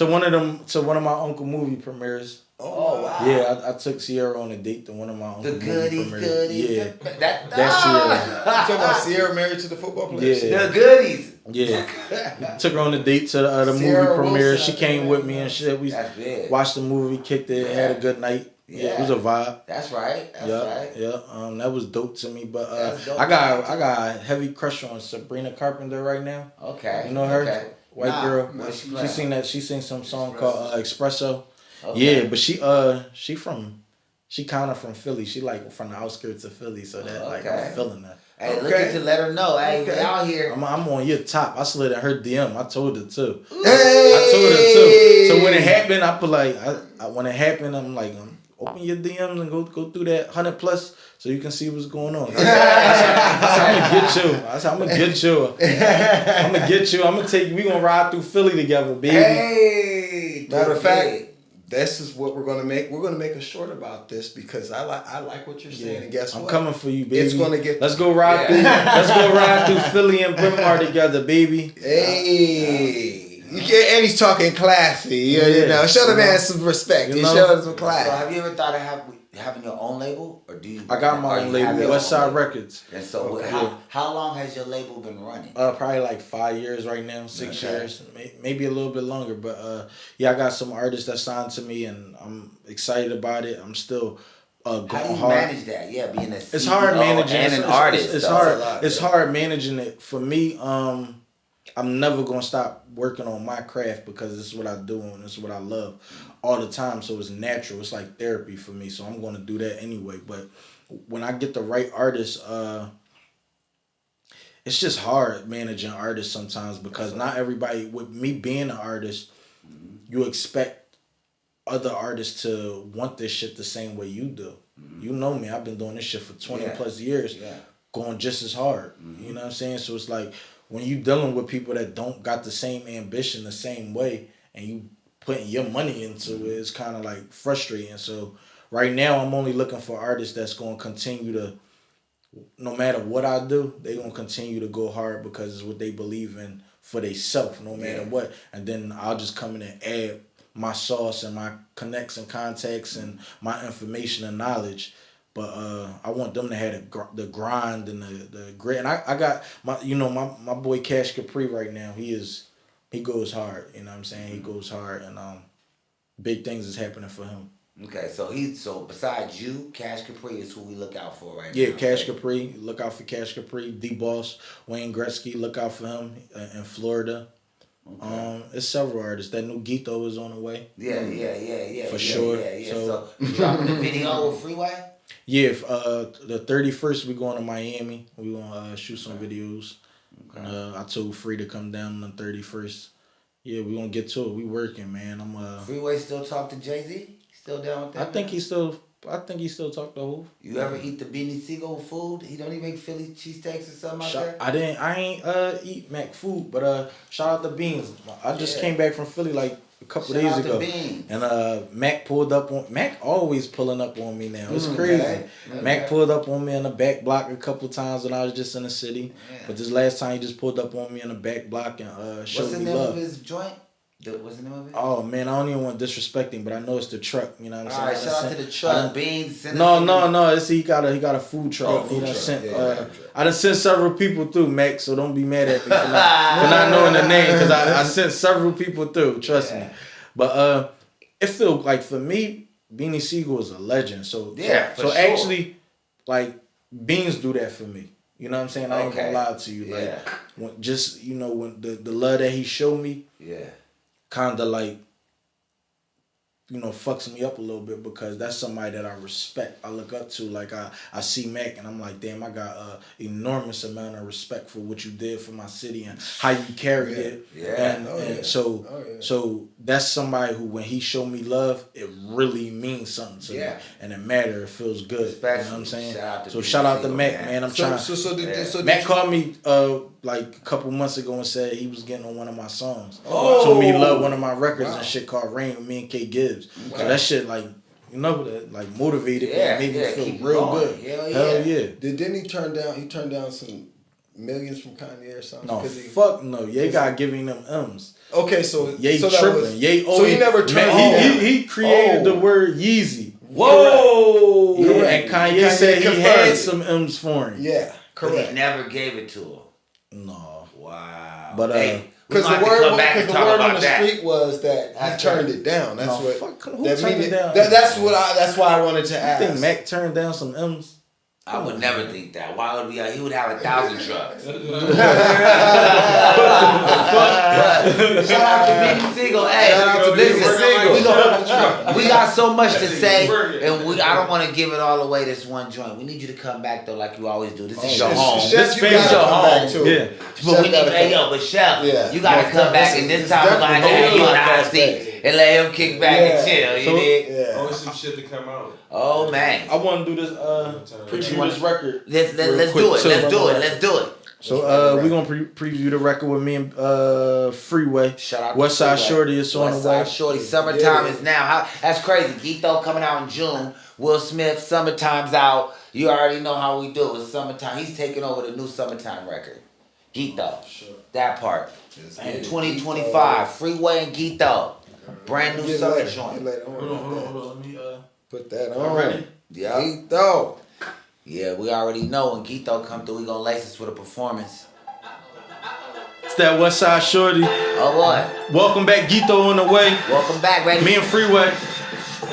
one of my uncle movie premieres.
Oh wow!
Yeah, I took Sierra on a date to one of my uncle movie premieres. Yeah,
that's
Sierra.
You talking about Sierra married to the football player?
Yeah,
the goodies.
Yeah, took her on a date to the movie premiere. She came with me and shit. We watched the movie, kicked it, had a good night. Yeah, it was a vibe.
That's right.
Yeah. That was dope to me. But I got a heavy crush on Sabrina Carpenter right now.
Okay.
You know her?
Okay.
White girl. She sing some song called Espresso. Okay. Yeah, but she kind of from Philly. She like from the outskirts of Philly, so that like I'm feeling that.
Hey, look at to let her know. Hey, we out here.
I'm on your top. I slid in her DM. I told her too. I told her too. So when it happened, I put like when it happened, I'm like, open your DMs and go through that 100+ so you can see what's going on. I said, I'm gonna get you. I'm gonna take you. We gonna ride through Philly together, baby.
Hey, matter of fact, this is what we're gonna make. We're gonna make a short about this because I like what you're saying. And guess what?
I'm coming for you, baby.
It's gonna get.
Let's go ride through. Let's go ride through Philly and Bryn Mawr together, baby.
Hey. And he's talking classy. You know, show the man some respect. You show him some class.
So have you ever thought of having your own label, or do you?
I got my own label, Westside Records.
And so, how long has your label been running?
Probably like 5 years right now, 6 years, maybe a little bit longer. But I got some artists that signed to me, and I'm excited about it. I'm still going hard.
How do you manage that? Yeah, being a CEO
it's hard managing
and an artist.
It's hard. It's hard managing it for me. I'm never gonna stop working on my craft because this is what I do and this is what I love all the time. So it's natural. It's like therapy for me. So I'm gonna do that anyway. But when I get the right artist, it's just hard managing artists sometimes because not everybody. With me being an artist, you expect other artists to want this shit the same way you do. You know me. I've been doing this shit for 20+ years, going just as hard. You know what I'm saying? So it's like, when you dealing with people that don't got the same ambition the same way and you putting your money into it, it's kind of like frustrating. So right now I'm only looking for artists that's going to continue to, no matter what I do, they going to continue to go hard because it's what they believe in for themselves, no matter what. And then I'll just come in and add my sauce and my connects and contacts and my information and knowledge. But I want them to have the grind and the grit. And I got my boy Cash Capri right now. He goes hard. You know what I'm saying? He goes hard, and big things is happening for him.
Okay, so besides you, Cash Capri is who we look out for right now.
Yeah, Cash Capri. Look out for Cash Capri. D-Boss, Wayne Gretzky. Look out for him in Florida. Okay. It's several artists. That new Gito is on the way.
Yeah.
For sure.
Yeah. So you dropping the video with Freeway?
Yeah, the 31st we going to Miami. We gonna shoot some videos. Okay. I told Free to come down on the 31st. Yeah, we gonna get to it. We working, man.
Freeway still talk to Jay-Z? Still down with that?
I think he's still I think he still talk to Hov.
You ever eat the Beanie Siegel food? He don't even make Philly cheesesteaks or something out there?
I ain't eat Mac food, but shout out to Beans. I just came back from Philly like a couple days
Shout out to
ago.
Beans.
And Mac pulled up on Mac always pulling up on me now. It's crazy.
Okay.
Mac pulled up on me in the back block a couple times when I was just in the city.
Yeah.
But this last time he just pulled up on me in the back block and showed
What's the
me
name
love.
of his joint? What's the name of it?
Oh man, I don't even want to disrespect him, but I know it's the truck. You know what I'm saying?
Alright, shout out to the truck, Beans.
No. It's he got a food truck.
Oh,
he
food
done
truck.
sent.
Yeah,
I done sent several people through, Mac. So don't be mad at me for not knowing the name, because I sent several people through. Trust me. But it feel like for me, Beanie Siegel is a legend. So
sure.
actually, like Beans do that for me. You know what I'm saying? I ain't gonna lie to you. Like when the love that he showed me.
Yeah.
Kinda like, fucks me up a little bit because that's somebody that I respect. I look up to. Like I see Mac and I'm like, damn, I got enormous amount of respect for what you did for my city and how you carried it.
Yeah.
So that's somebody who, when he showed me love, it really means something to me. And it matters. It feels good. You know what I'm saying? Shout out to Mac, man. I'm trying. Mac called me like a couple months ago and said he was getting on one of my songs. Told me he loved one of my records and shit called Rain with me and K. Gibbs. So that shit like motivated me and made me feel real good. Hell yeah.
Didn't he turn down some millions from Kanye or something?
No, fuck no. Ye got giving them M's.
Okay, so
Ye
so
tripping. He
never turned
he created the word Yeezy.
Whoa!
Yeah, and Kanye said he had some M's for him.
Yeah,
But
correct.
he never gave it to him.
No.
Wow.
But
because the word on the street was that he turned it down. That's
who turned it down?
That's why I wanted to
You
ask.
think Mac turned down some M's?
I would never think that. Why would he would have 1,000 trucks. Shout out to Beanie Siegel. Hey, listen, we got so much to say, and I don't want to give it all away this one joint. We need you to come back though, like you always do. This is your home.
Chef, you
This is your home.
Yeah.
But we need, but Chef, you gotta come back, and this time we're gonna have you on the hot seat and let him kick back and chill. You dig?
Always some shit to come out.
Oh man.
I want to do this. This record.
Let's do it. Let's do it.
So we're gonna preview the record with me and Freeway.
Shout out
West Side
Freeway.
Shorty is on the way.
Shorty, summertime is now. That's crazy. Gito coming out in June. Will Smith, summertime's out. You already know how we do it. It's summertime. He's taking over the new summertime record. Gito.
Sure.
That part. And 2025. Freeway and Gito. Brand new summer joint.
Hold on. Let me
Put that on.
ready?
Yeah.
Gito.
Yeah, we already know when Gito come through, we gonna lace us with a performance.
It's that West Side Shorty.
Oh boy.
Welcome back, Gito on the way.
Welcome back, baby.
Me and Freeway.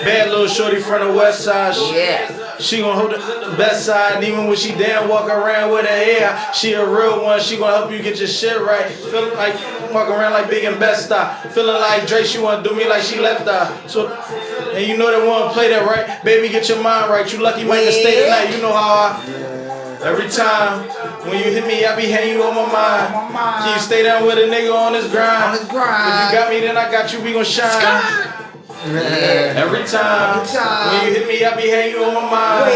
Bad little shorty from the West Side.
Yeah.
She gon' hold the best side, and even when she damn walk around with her hair. She a real one, she gon' help you get your shit right. Feeling like walk around like Big and Best Star. Feeling like Drake, she wanna do me like she left eye. So, and you know they wanna play that right. Baby, get your mind right. You lucky might can stay tonight. You know how every time when you hit me, I be hanging on my mind. Can you stay down with a nigga on his grind?
On his grind.
If you got me, then I got you. We gon' shine. Every time when you hit me, I be hanging on my mind.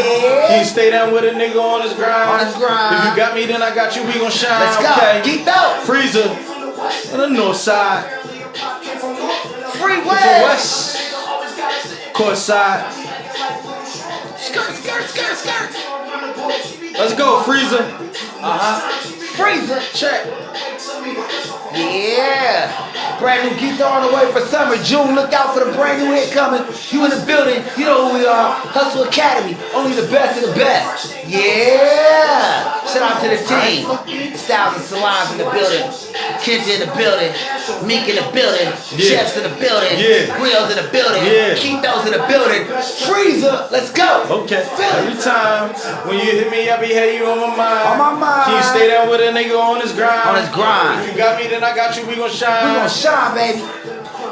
Can you stay down with a nigga on his grind? If you got me, then I got you. We gon' shine.
Let's go.
Okay.
Gito.
Freezer on the north side.
Freeway.
West. Court side.
Skirt.
Let's go, Freezer.
Freezer.
Check.
Yeah. Brand new Gito on the way for summer. June, look out for the brand new hit coming. You in the building, you know who we are. Hustle Academy, only the best of the best. Yeah. Shout out to the team. Styles and Salons in the building. Kenta in the building. Meek in the building. Chefs in the building. Grills in the building. Gito's in the building. Freezer, let's go.
Okay. Every time when you hit me, I be hey, you on my mind.
On my mind.
Can you stay down with a nigga on his grind?
On his grind.
If you got me, then I got you. We gon' shine.
We gon' shine, baby.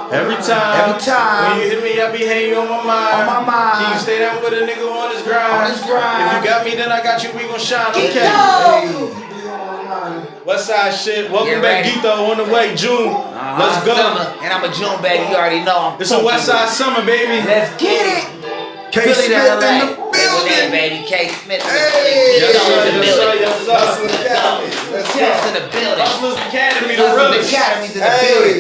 Every time when you hit me, I be hanging on my mind.
On my mind.
Can you stay down with a nigga on his grind?
On his grind.
If you got me, then I got you. We gon' shine.
Gito.
Okay. Hey. West Side shit. Welcome back,
ready.
Gito on the way. June. Let's go.
Summer. And I'm a June baby. You already know I'm
It's a West Side summer, baby.
Let's get it.
K.Smith
Philly to
in
LA.
the
Hey,
building.
baby. K.Smith in the
Hey,
building. Jones in the building.
yes, sir.
Hustling Academy. Let's go.
Jets in the building.
Hustlers Academy, the
Hustlers
realest.
Academy's in the
Hey.
building.